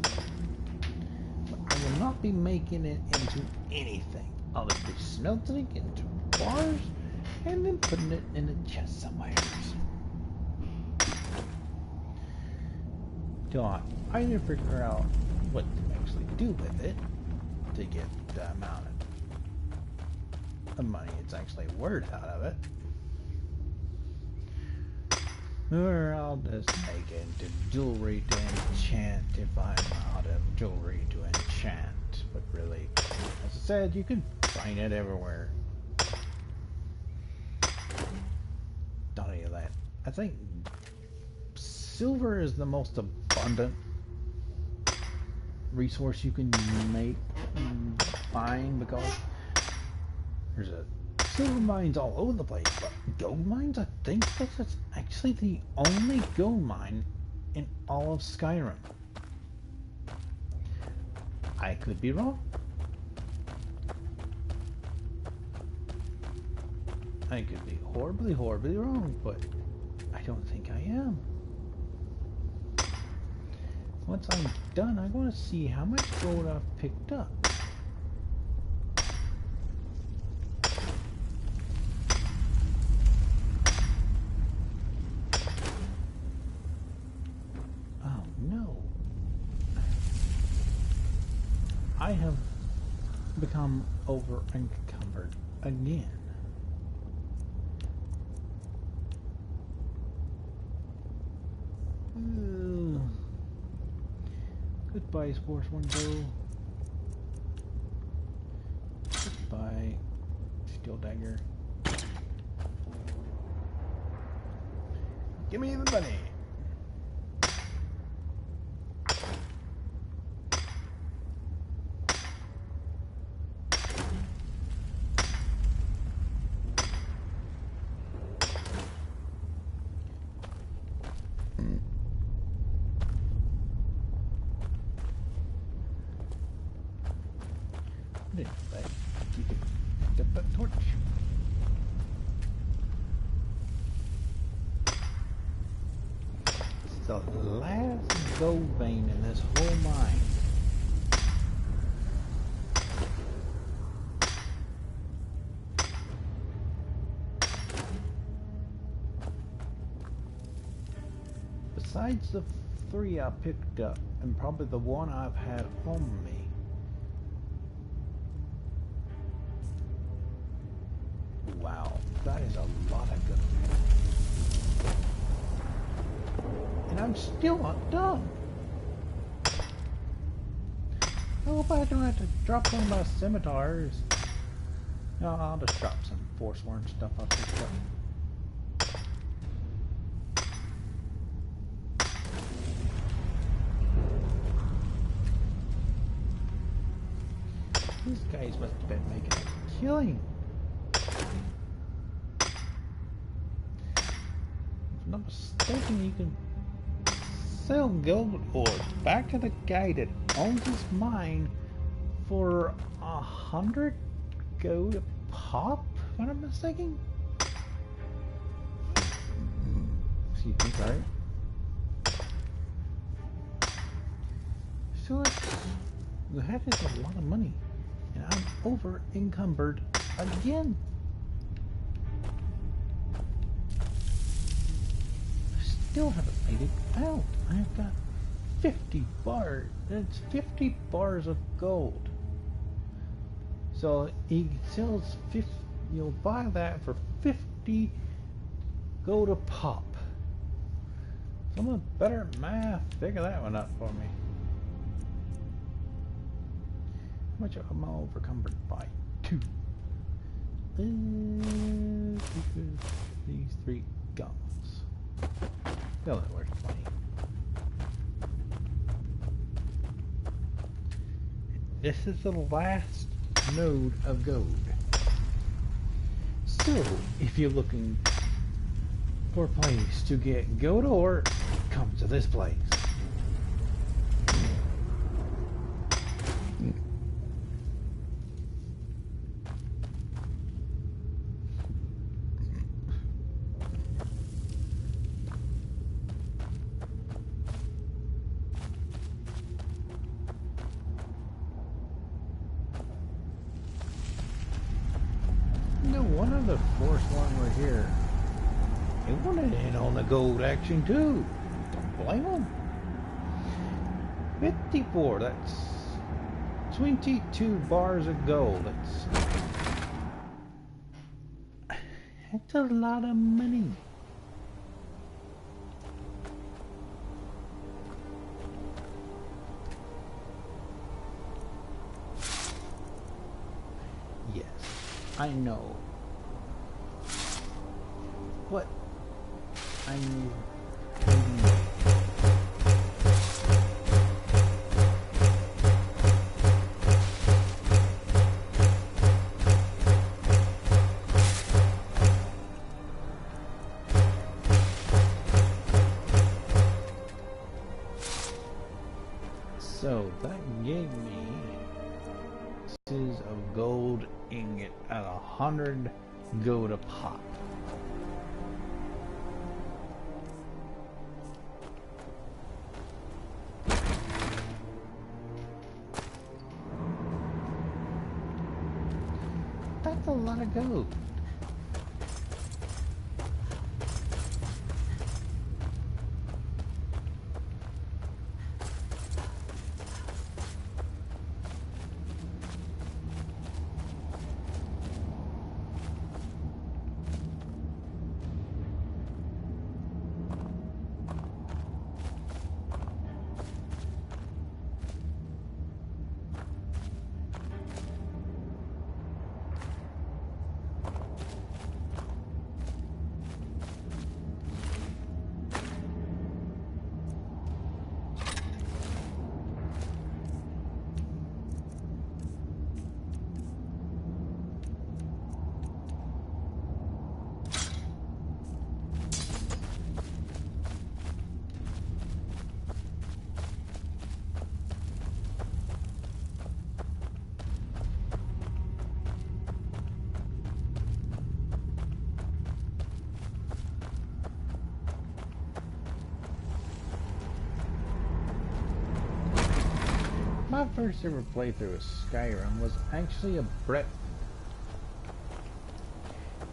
But I will not be making it into anything. I'll just be smelting it into bars and then putting it in a chest somewhere. Till I either figure out what to actually do with it to get the amount of money it's actually worth out of it, or I'll just make it into jewelry to enchant if I'm out of jewelry to enchant. But really, as I said, you can find it everywhere. Don't need that. I think silver is the most abundant resource you can find, because there's silver mines all over the place, but gold mines, I think that's actually the only gold mine in all of Skyrim. I could be wrong. I could be horribly, horribly wrong, but I don't think I am. Once I'm done, I want to see how much gold I've picked up. Oh no. I have become over encumbered again. Goodbye, Sports One Go. Goodbye, Steel Dagger. Give me the money. You can get that torch. It's the last gold vein in this whole mine. Besides the 3 I picked up, and probably the one I've had on me, wow, that is a lot of gold. And I'm still not done. I hope I don't have to drop one of my scimitars. No, I'll just drop some Forsworn stuff I picked up. These guys must have been making a killing. If I'm not mistaken, you can sell gold ores back to the guy that owns this mine for 100 gold a pop, if I'm not mistaken. Excuse me, sorry. So that is a lot of money. And I'm over encumbered again. I still haven't made it out. I've got 50 bars. That's 50 bars of gold. So he sells 50. You'll buy that for 50 gold a pop. Someone better math figure that one out for me. How much am I overcumbered by? 2. These 3 guns. They'll not worth 20. This is the last node of gold. So, if you're looking for a place to get gold ore, come to this place. One of the Forsworn were here. They wanted in on the gold action too. Don't blame them. 54, that's 22 bars of gold. That's a lot of money. Yes, I know. What? I need. So that gave me pieces of gold ingot at 100 go to pop. That's a lot of gold. My first ever playthrough of Skyrim was actually a Brett.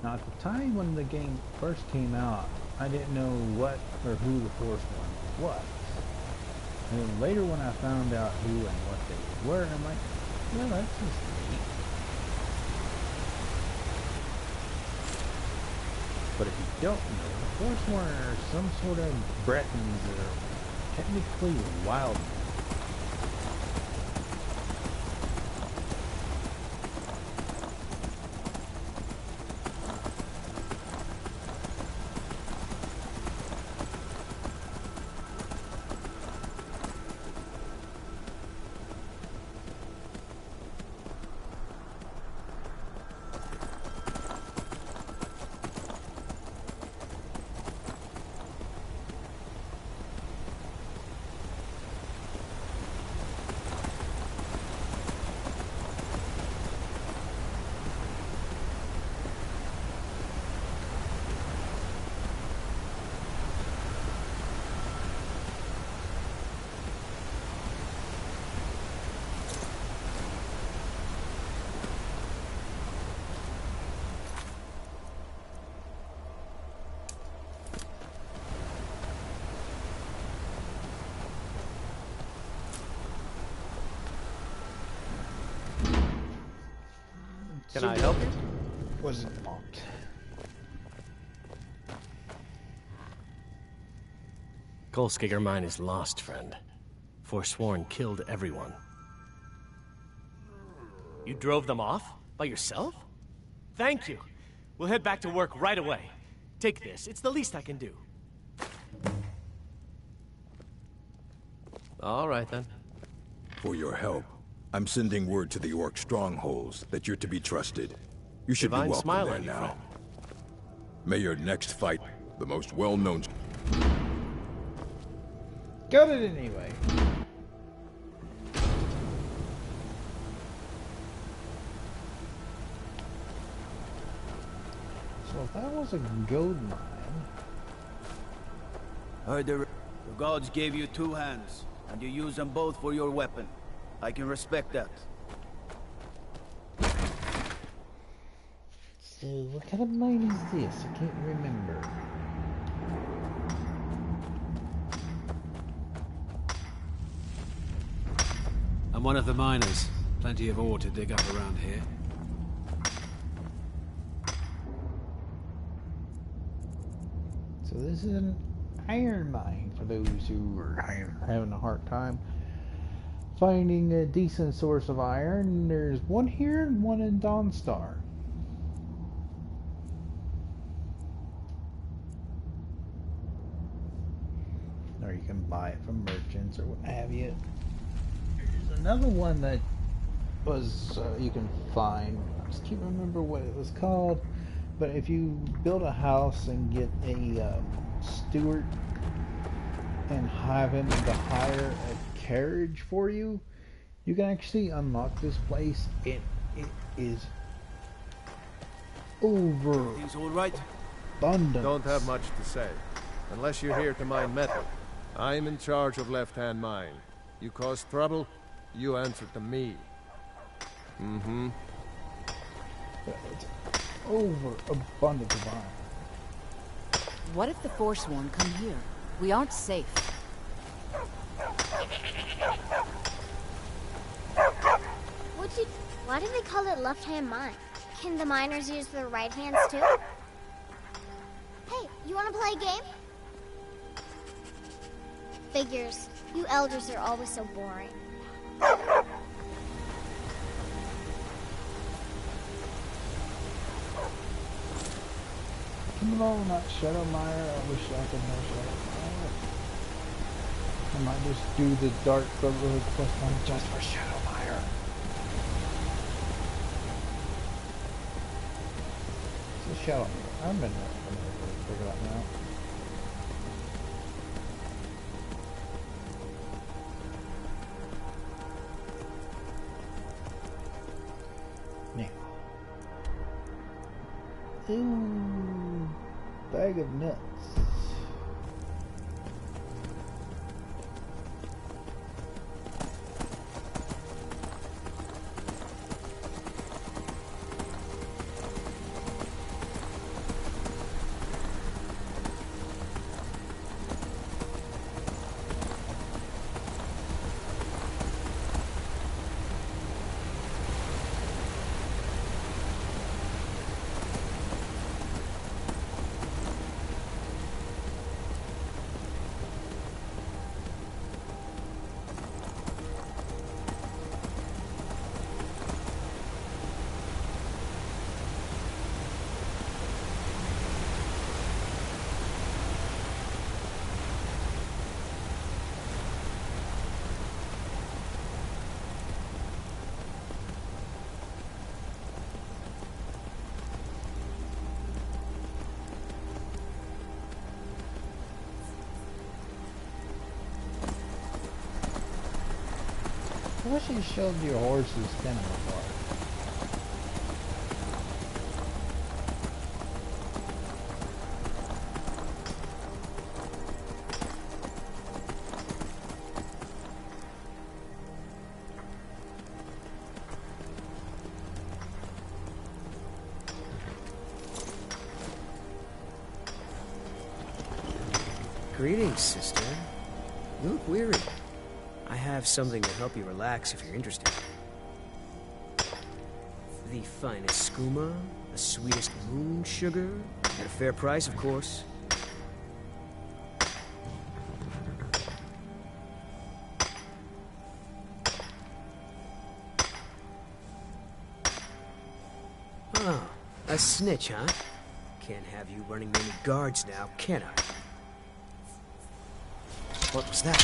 Now at the time when the game first came out, I didn't know what or who the Forsworn was. And then later when I found out who and what they were, I'm like, well, that's just neat. But if you don't know, the Forsworn are some sort of Bretons that are technically wild. Can I help you? Wasn't locked. Golskiger mine is lost, friend. Forsworn killed everyone. You drove them off? By yourself? Thank you. We'll head back to work right away. Take this. It's the least I can do. All right, then. For your help, I'm sending word to the Orc strongholds that you're to be trusted. You should Divine be welcome smile there on you, now. friend. May your next fight, the most well-known... Got it anyway. So if that was a gold mine... Heard the gods gave you two hands, and you use them both for your weapon. I can respect that. So what kind of mine is this? I can't remember. I'm one of the miners. Plenty of ore to dig up around here. So this is an iron mine for those who are having a hard time finding a decent source of iron. There's one here and one in Dawnstar. Or you can buy it from merchants or what have you. There's another one that was you can find. I just can't remember what it was called. But if you build a house and get a steward and have him to hire a carriage for you, you can actually unlock this place. It is over. Things all right? Abundance. Don't have much to say. Unless you're here to mine metal. I'm in charge of Left-Hand Mine. You cause trouble, you answer to me. Mm-hmm. It's over abundance of iron. What if the Forsworn come here? We aren't safe. Why do they call it left-hand mine? Can the miners use their right hands too? Hey, you wanna play a game? Figures. You elders are always so boring. Come on, not Shadowmire. I wish I could know Shadowmire. I might just do the Dark Brotherhood quest line just for Shadowmire. So Shadowmire. I've been figure it out now. Ooh, bag of nuts. I wish you showed your horses spinning apart. Greetings, sister. You look weary. I have something to help you relax if you're interested. The finest skooma, the sweetest moon sugar, at a fair price, of course. Oh, a snitch, huh? Can't have you running many guards now, can I? What was that?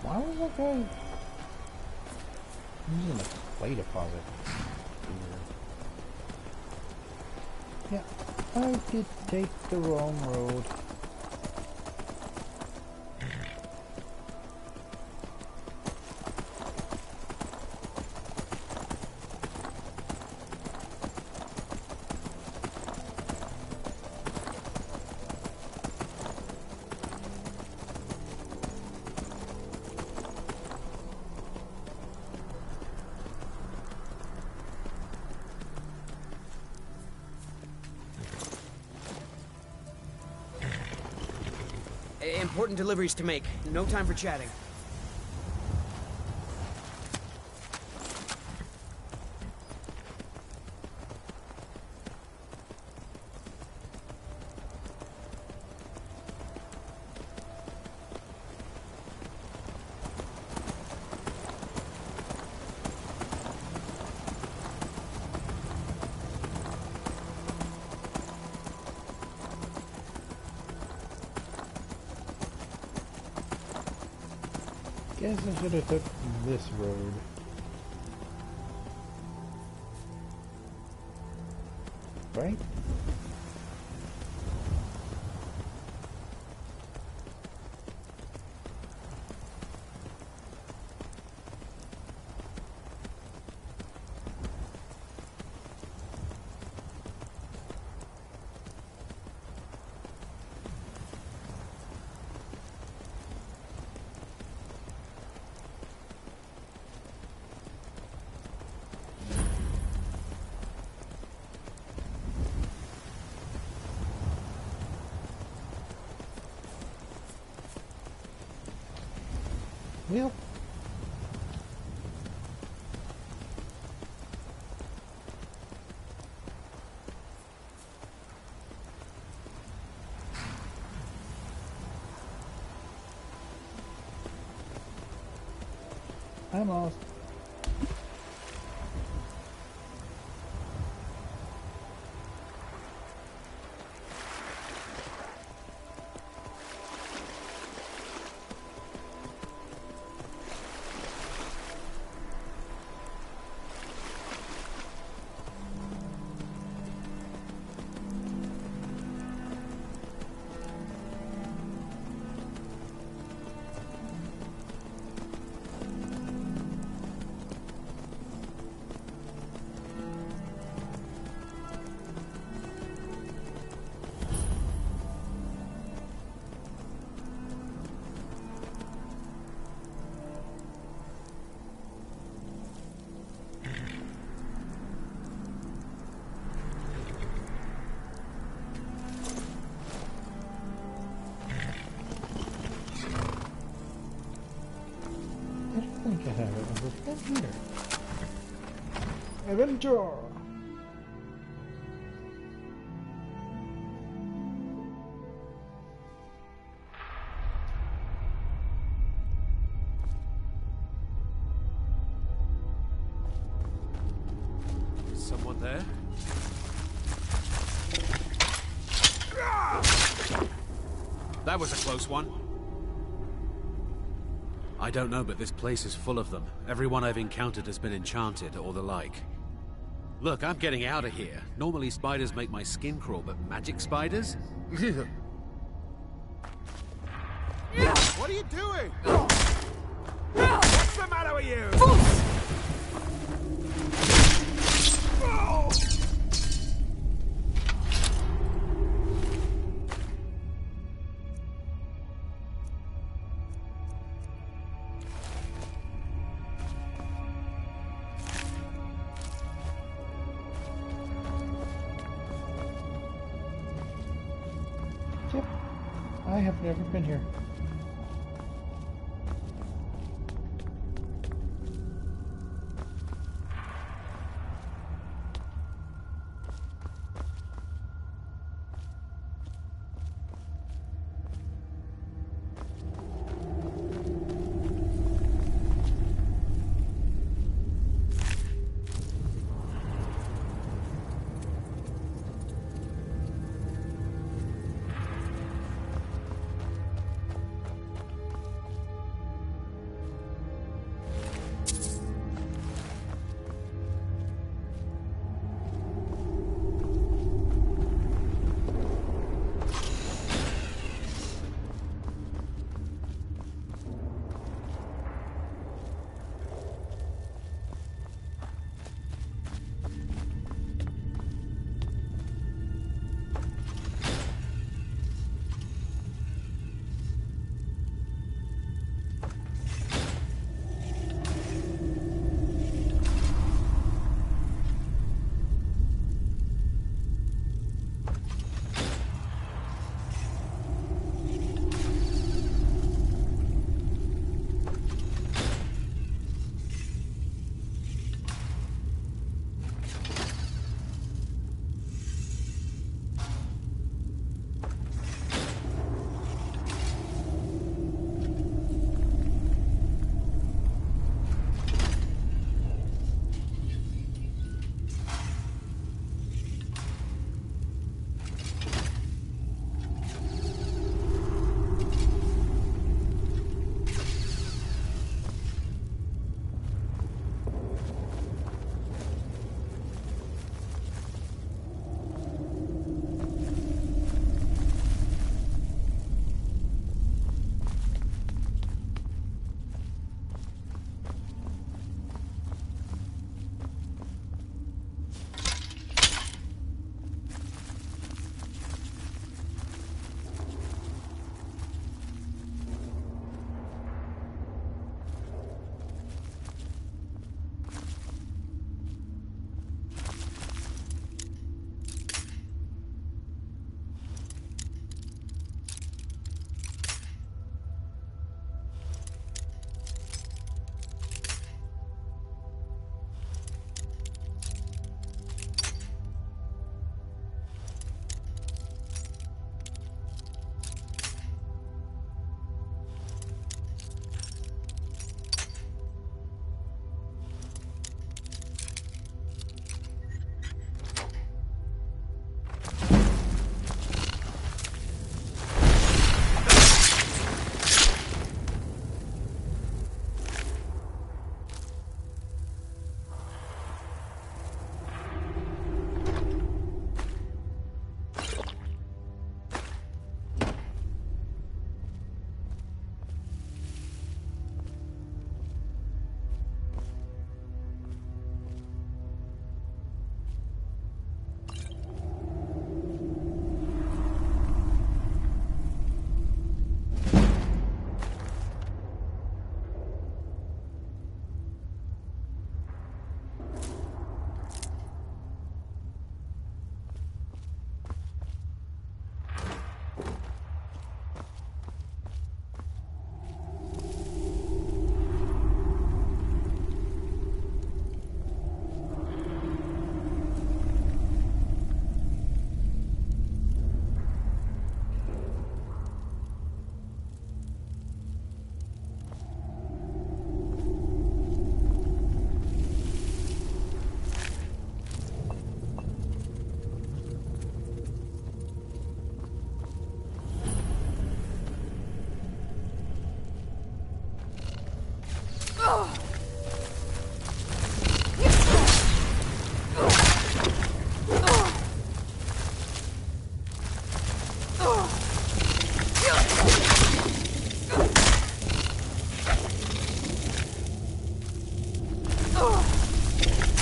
Why was that guy using a clay deposit? Yeah, I did take the wrong road. Important deliveries to make. No time for chatting. guess I should have took this road. Right? Well, I'm lost. I don't think I have it. Over here. Adventure! Someone there? That was a close one. I don't know, but this place is full of them. Everyone I've encountered has been enchanted or the like. Look, I'm getting out of here. Normally spiders make my skin crawl, but magic spiders? What are you doing? What's the matter with you? Yep. I have never been here.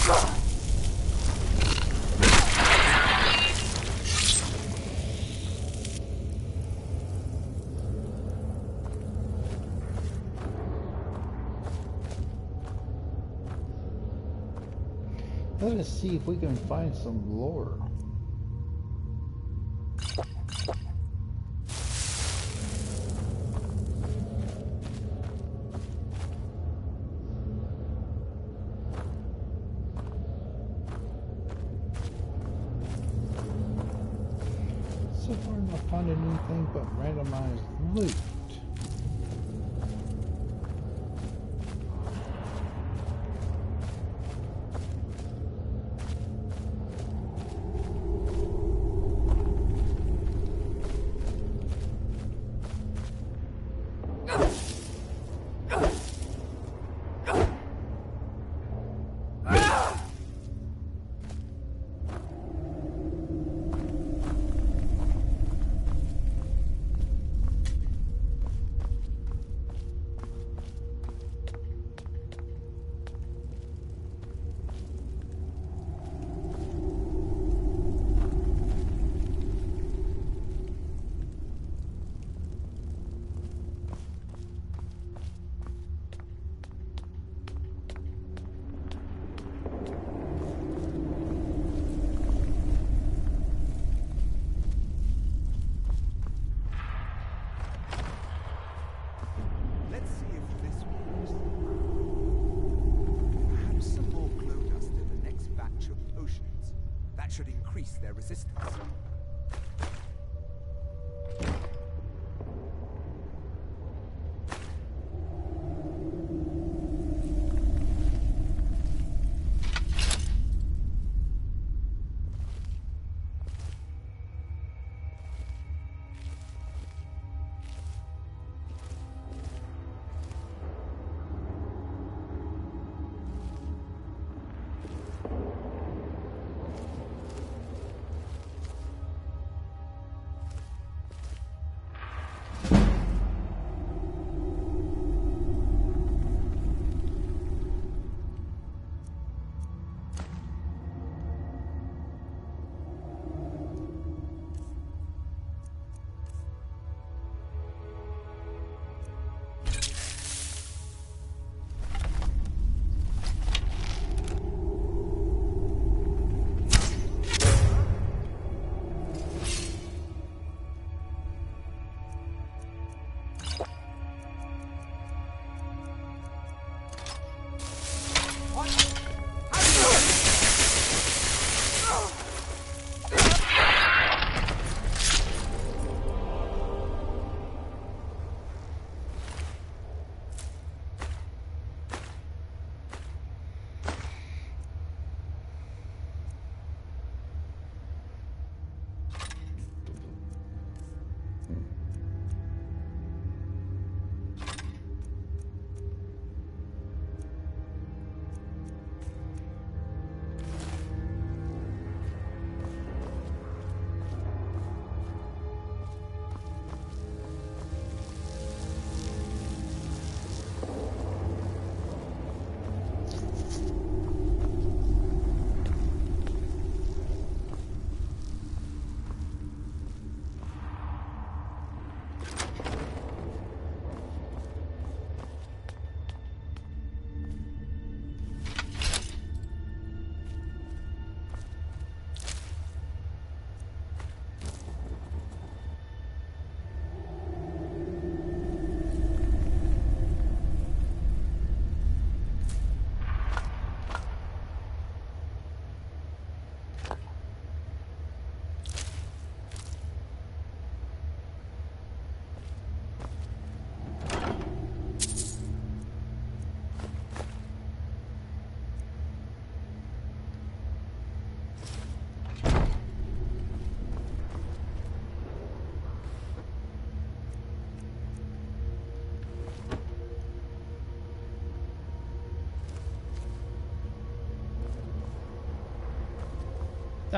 Let us see if we can find some lore. So far I'm not finding anything but randomized loot. Should increase their resistance.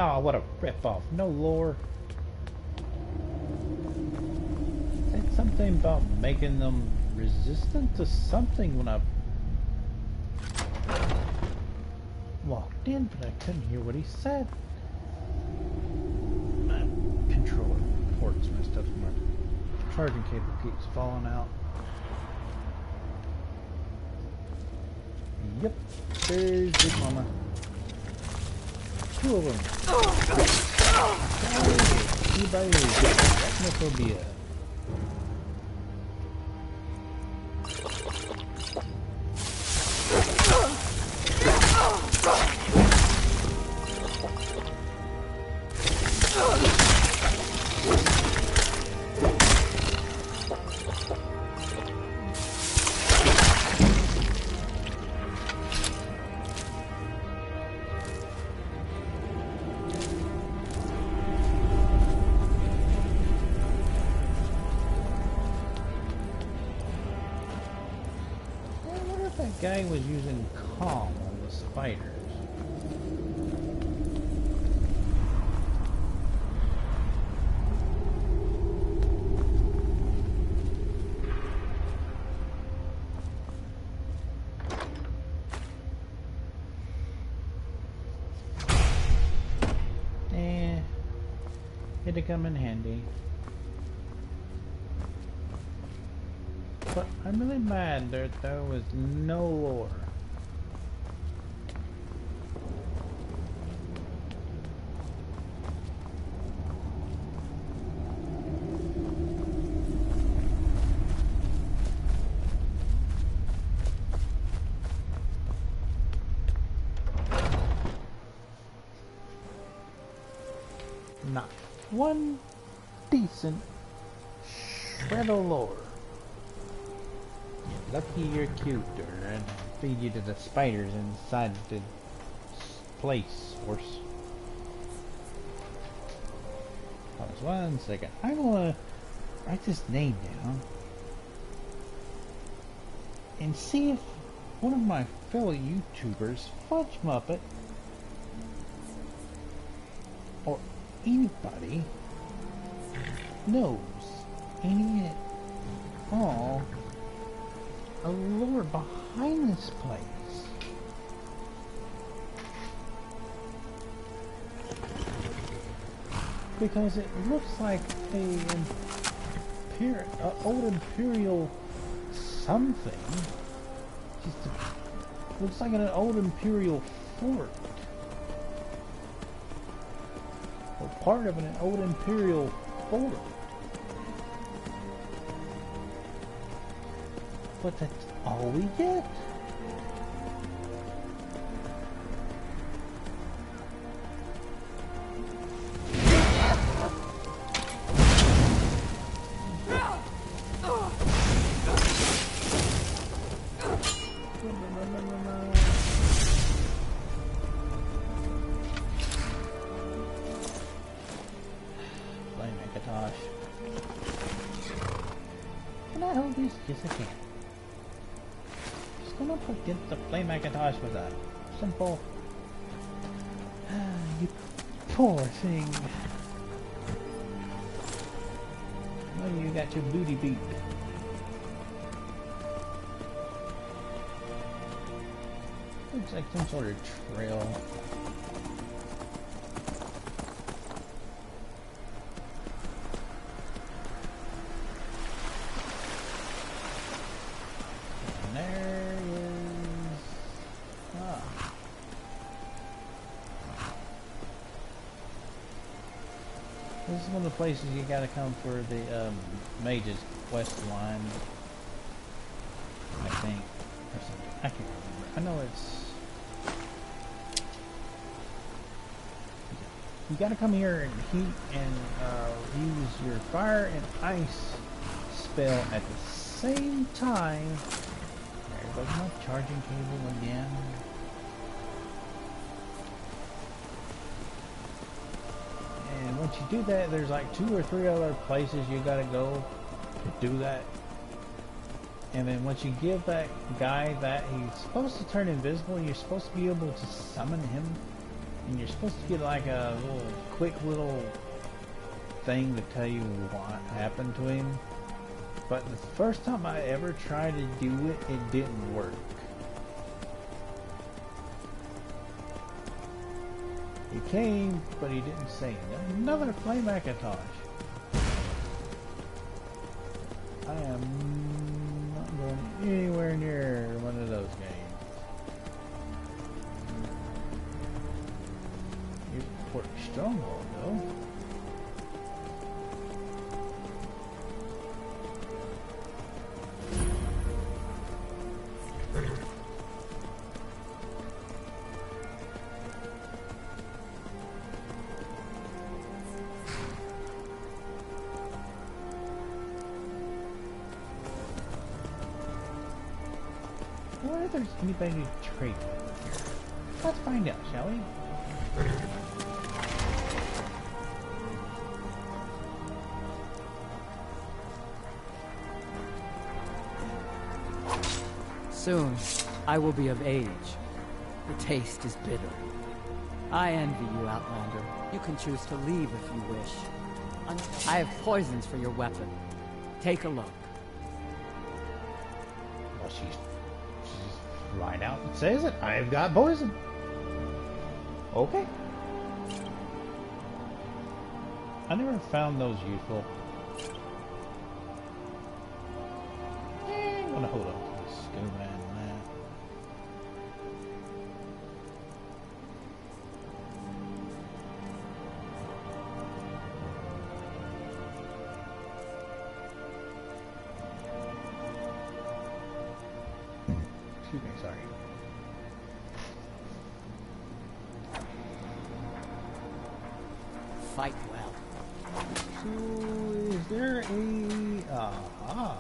Oh, what a ripoff. No lore. Said something about making them resistant to something when I walked in, but I couldn't hear what he said. My controller ports messed up. My charging cable keeps falling out. Yep, there's Big Mama. 2 of them. Everybody is arachnophobia. That guy was using calm on the spiders. It'd come in handy. But I'm really mad that there was no lore. Not one decent shred of lore. Lucky you're cute, or I'd feed you to the spiders inside the place, horse. Pause 1 second. I wanna write this name down and see if one of my fellow YouTubers, Fudge Muppet, or anybody knows any at all a lore behind this place. Because it looks like old imperial something. Looks like an old imperial fort. Or part of an old imperial fort. But that's all we get. Can I hold this? Yes, I can. Just gonna put the flame Macintosh with a simple. You poor thing. Well, you got your booty beat. Looks like some sort of trail. This is one of the places you gotta come for the mage's quest line, I think, or something. I can't remember. I know it's. You gotta come here and heat and use your fire and ice spell at the same time. There goes my charging cable again. And once you do that, there's like 2 or 3 other places you gotta go to do that. And then once you give that guy that, he's supposed to turn invisible. You're supposed to be able to summon him. And you're supposed to get like a quick little thing to tell you what happened to him. But the first time I ever tried to do it, it didn't work. He came, but he didn't say another flame Macintosh. I am not going anywhere near one of those games. Here's Port Stronghold, though. I wonder if there's anybody to trade with here. Let's find out, shall we? Soon, I will be of age. The taste is bitter. I envy you, Outlander. You can choose to leave if you wish. I have poisons for your weapon. Take a look. Well, she's right out and says it. I've got poison. Okay. I never found those useful. I'm gonna hold on to this scuba and that. Excuse me, sorry. Fight well. So, is there a... are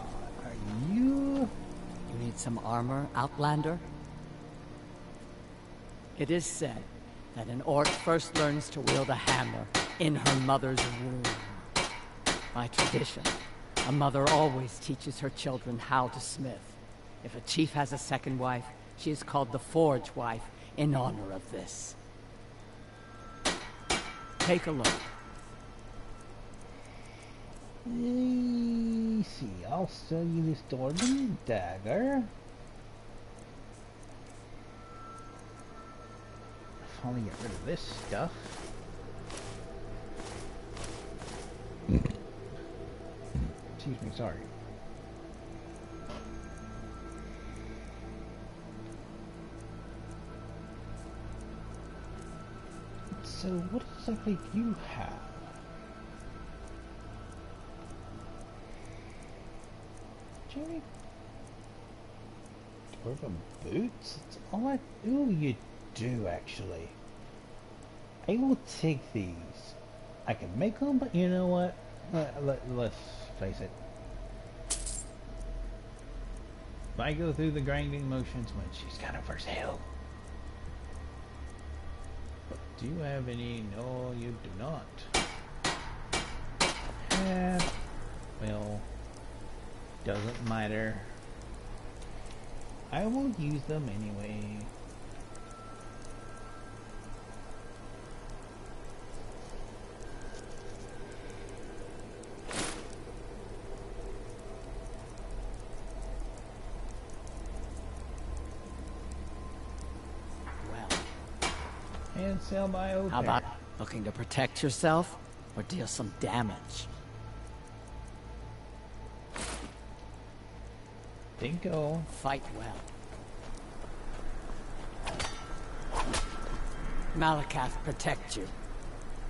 you... You need some armor, Outlander? It is said that an orc first learns to wield a hammer in her mother's womb. By tradition, a mother always teaches her children how to smith. If a chief has a second wife, she is called the Forge Wife in honor of this. Take a look. Let's see, I'll sell you this Dwarven dagger. Finally get rid of this stuff. Excuse me, sorry. So, what exactly do you have? Jerry? Dwarven boots? That's all I... Ooh, you do, actually. I will take these. I can make them, but you know what? Let's face it. If I go through the grinding motions when she's kind of for sale. Do you have any? No, you do not. Well, doesn't matter. I will use them anyway. And sell my old How about looking to protect yourself or deal some damage? Dinko. Fight well. Malakath protect you.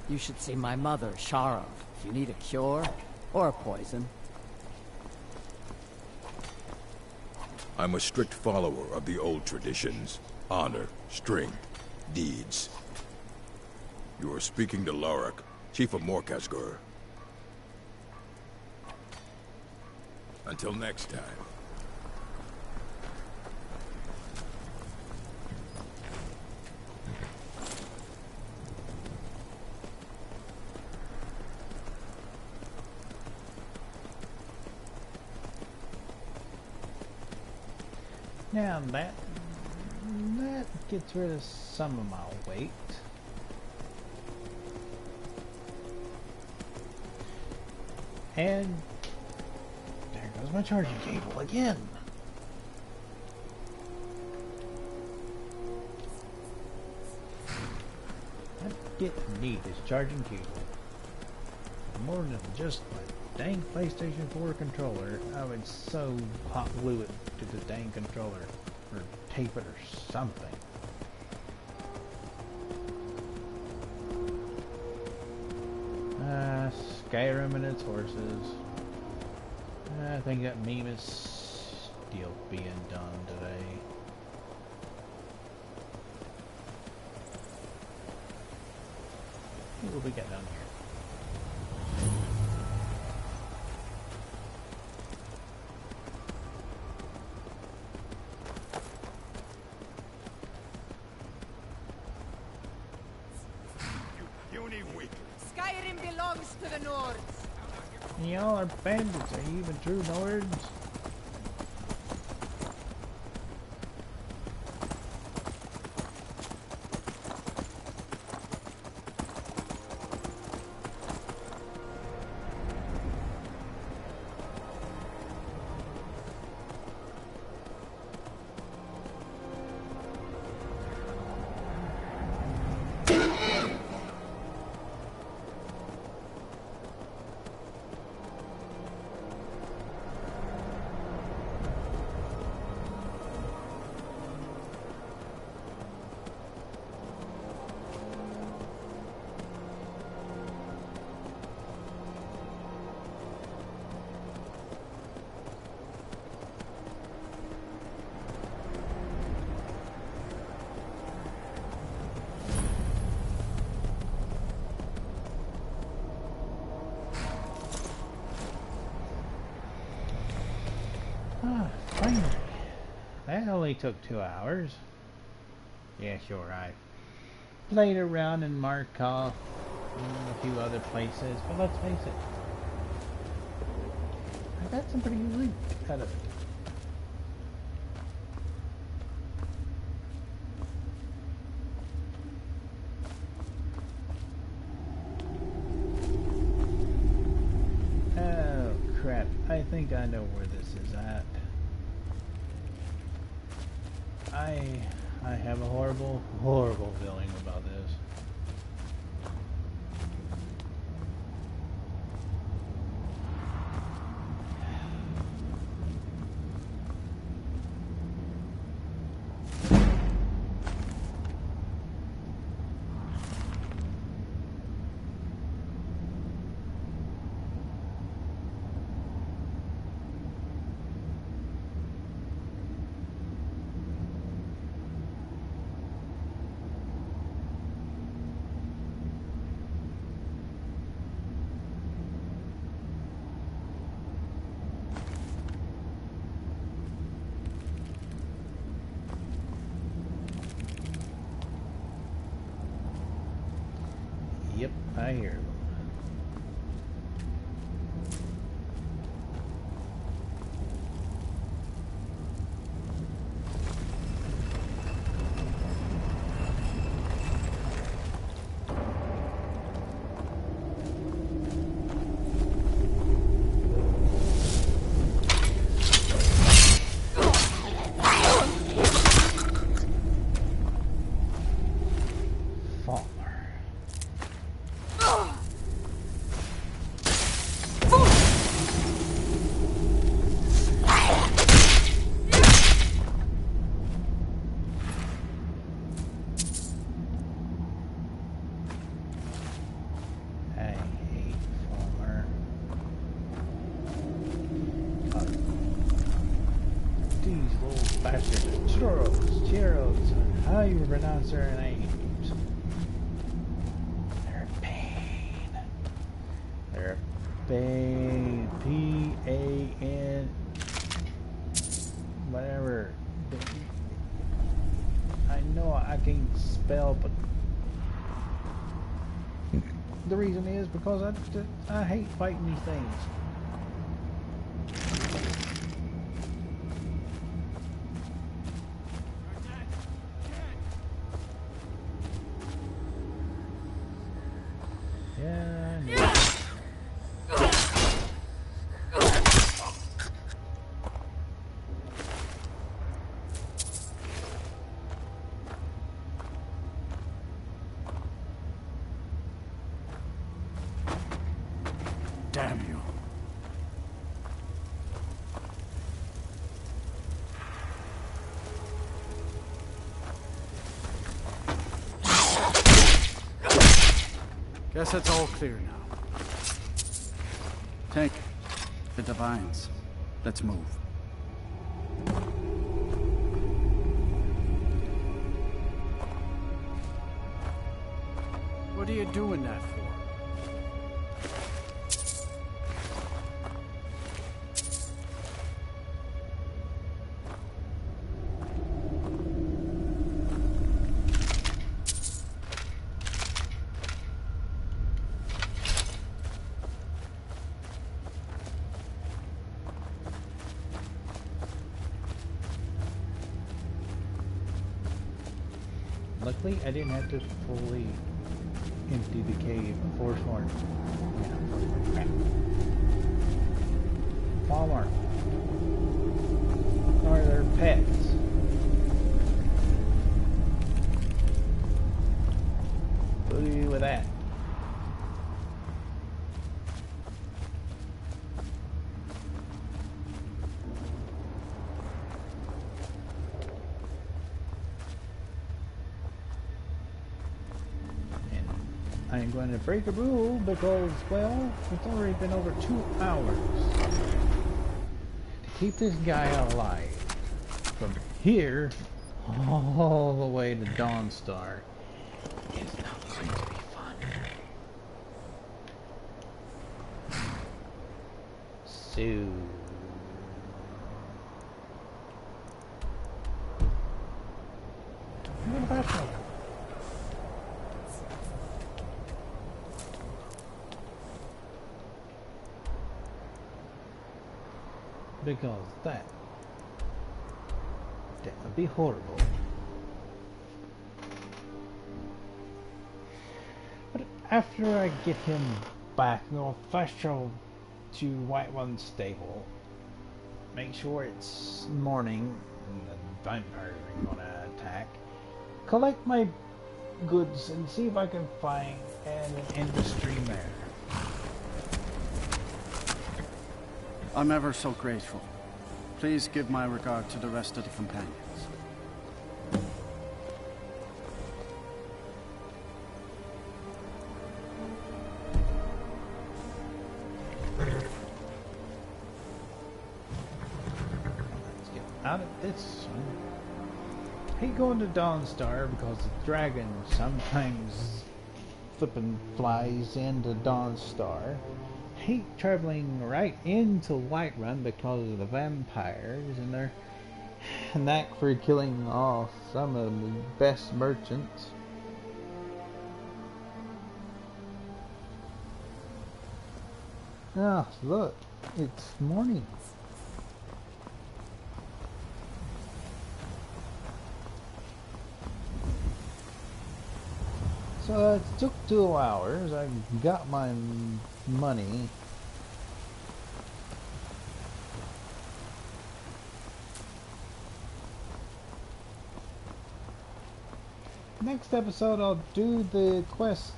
You should see my mother, Sharov, if you need a cure or a poison. I'm a strict follower of the old traditions. Honor, strength, deeds. You are speaking to Lorik, Chief of Morkasgur. Until next time. Now that gets rid of some of my weight. And there goes my charging cable again. get neat is charging cable. More than just my dang PlayStation 4 controller, I would so hot glue it to the dang controller. Or tape it or something. Skyrim and its horses. I think that meme is still being done today. What do we got down here? Skyrim belongs to the Nords. Y'all are bandits. Are you even true Nords? Finally. That only took 2 hours. Yeah, sure, I played around in Markov and a few other places, but let's face it, I got some pretty good loot out of it. Oh crap, I think I know where this is at. I have a horrible feeling about this. Yep, I hear them. How you pronounce their names? They're a pain. They're a pain. P-A-N. Whatever. I know I can't spell, but the reason is because I hate fighting these things. Damn you. Guess it's all clear now. Tank, the divines. Let's move. What are you doing that for? Luckily, I didn't have to fully empty the cave. Foreshorn. Yeah. Palmer. Are there pets? What do you do with that? I'm going to break a rule because, well, it's already been over 2 hours. To keep this guy alive from here all the way to Dawnstar is not going to be fun. So... I'm going to bathroom. Because that would be horrible. But after I get him back, I'll fast travel to White One's stable. Make sure it's morning and the vampires are going to attack. Collect my goods and see if I can find an industry mare. I'm ever so grateful. Please give my regard to the rest of the companions. Let's get out of this one. I hate going to Dawnstar because the dragon sometimes flipping flies into Dawnstar. Hate traveling right into Whiterun because of the vampires and their knack for killing off some of the best merchants. Ah, look, it's morning. So it took 2 hours. I got my money. Next episode I'll do the quest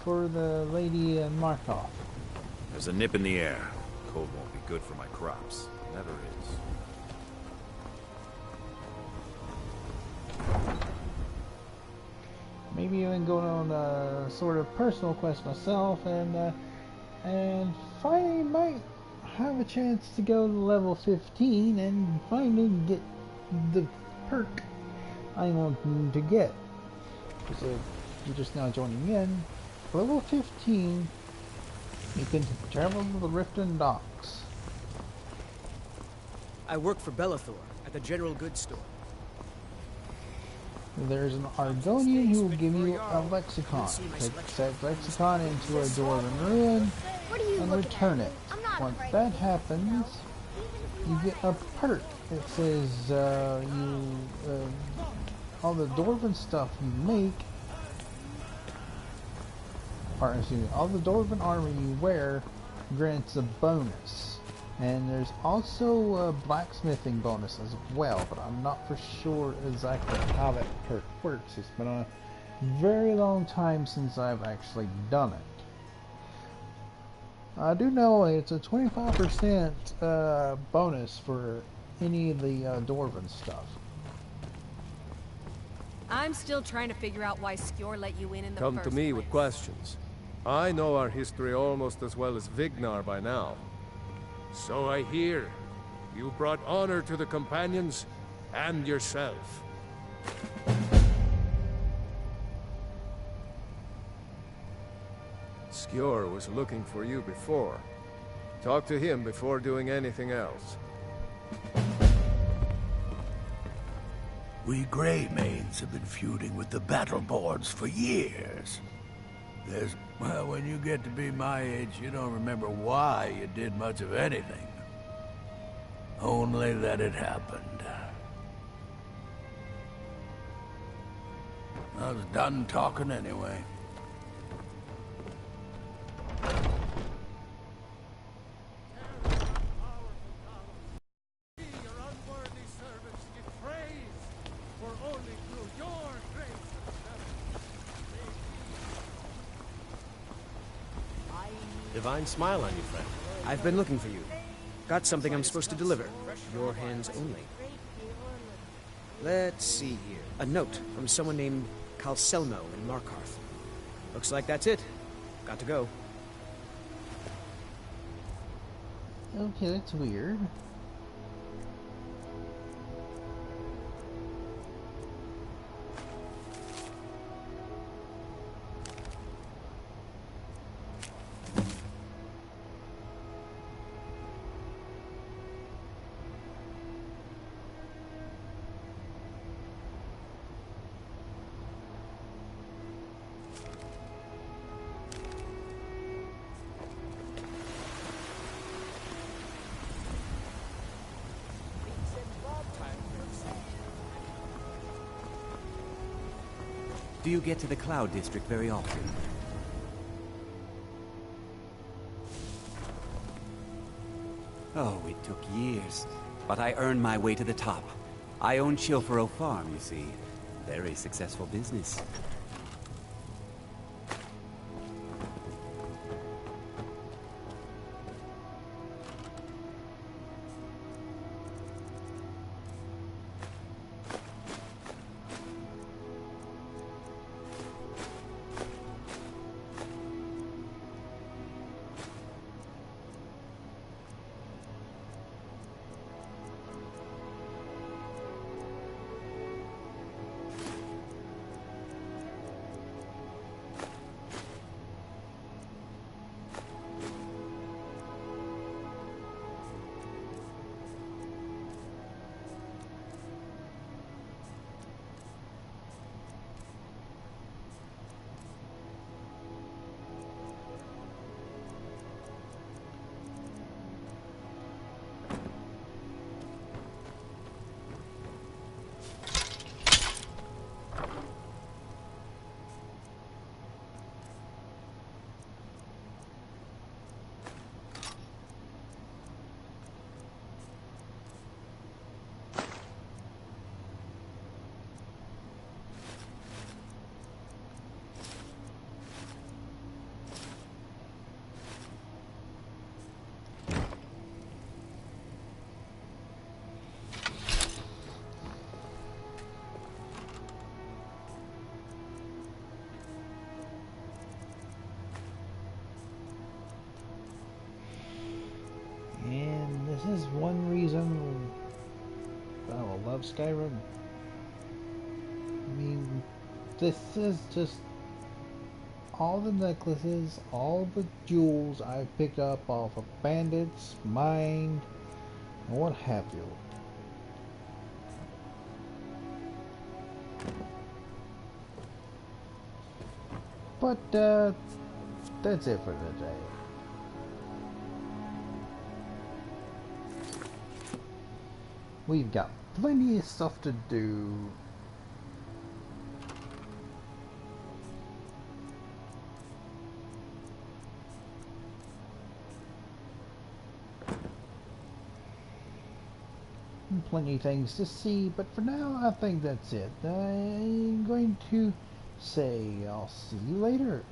for the Lady Markov. There's a nip in the air. Cold won't be good for my crops. Never is. Maybe even go on a sort of personal quest myself, and finally might have a chance to go to level 15 and finally get the perk I want to get. So if you're just now joining in, level 15, you can travel to the Riften docks. I work for Bellathor at the general goods store. There's an Argonian who will give you a lexicon. Take that lexicon into a dwarven ruin and return it. Once that happens, you get a perk. It says all the dwarven stuff you make, or excuse me, all the dwarven armor you wear grants a bonus. And there's also a blacksmithing bonus as well, but I'm not for sure exactly how that perk works. It's been a very long time since I've actually done it. I do know it's a 25% bonus for any of the Dwarven stuff. I'm still trying to figure out why Skjor let you in the Come first to me place. with questions. I know our history almost as well as Vignar by now. So I hear. You brought honor to the companions and yourself. Skjor was looking for you before. Talk to him before doing anything else. We Greymaids have been feuding with the Battleborns for years. Well, when you get to be my age, you don't remember why you did much of anything. Only that it happened. I was done talking anyway. Divine smile on you, friend. I've been looking for you. Got something I'm supposed to deliver. Your hands only. Let's see here. A note from someone named Calselmo in Markarth. Looks like that's it. Got to go. Okay, that's weird. Do you get to the Cloud District very often? Oh, it took years. But I earned my way to the top. I own Chilfaro Farm, you see. Very successful business. And this is one reason I will love Skyrim. I mean, this is just all the necklaces, all the jewels I've picked up off of bandits, mined, and what have you. But that's it for today. We've got plenty of stuff to do. Plenty of things to see, but for now I think that's it. I'm going to say I'll see you later.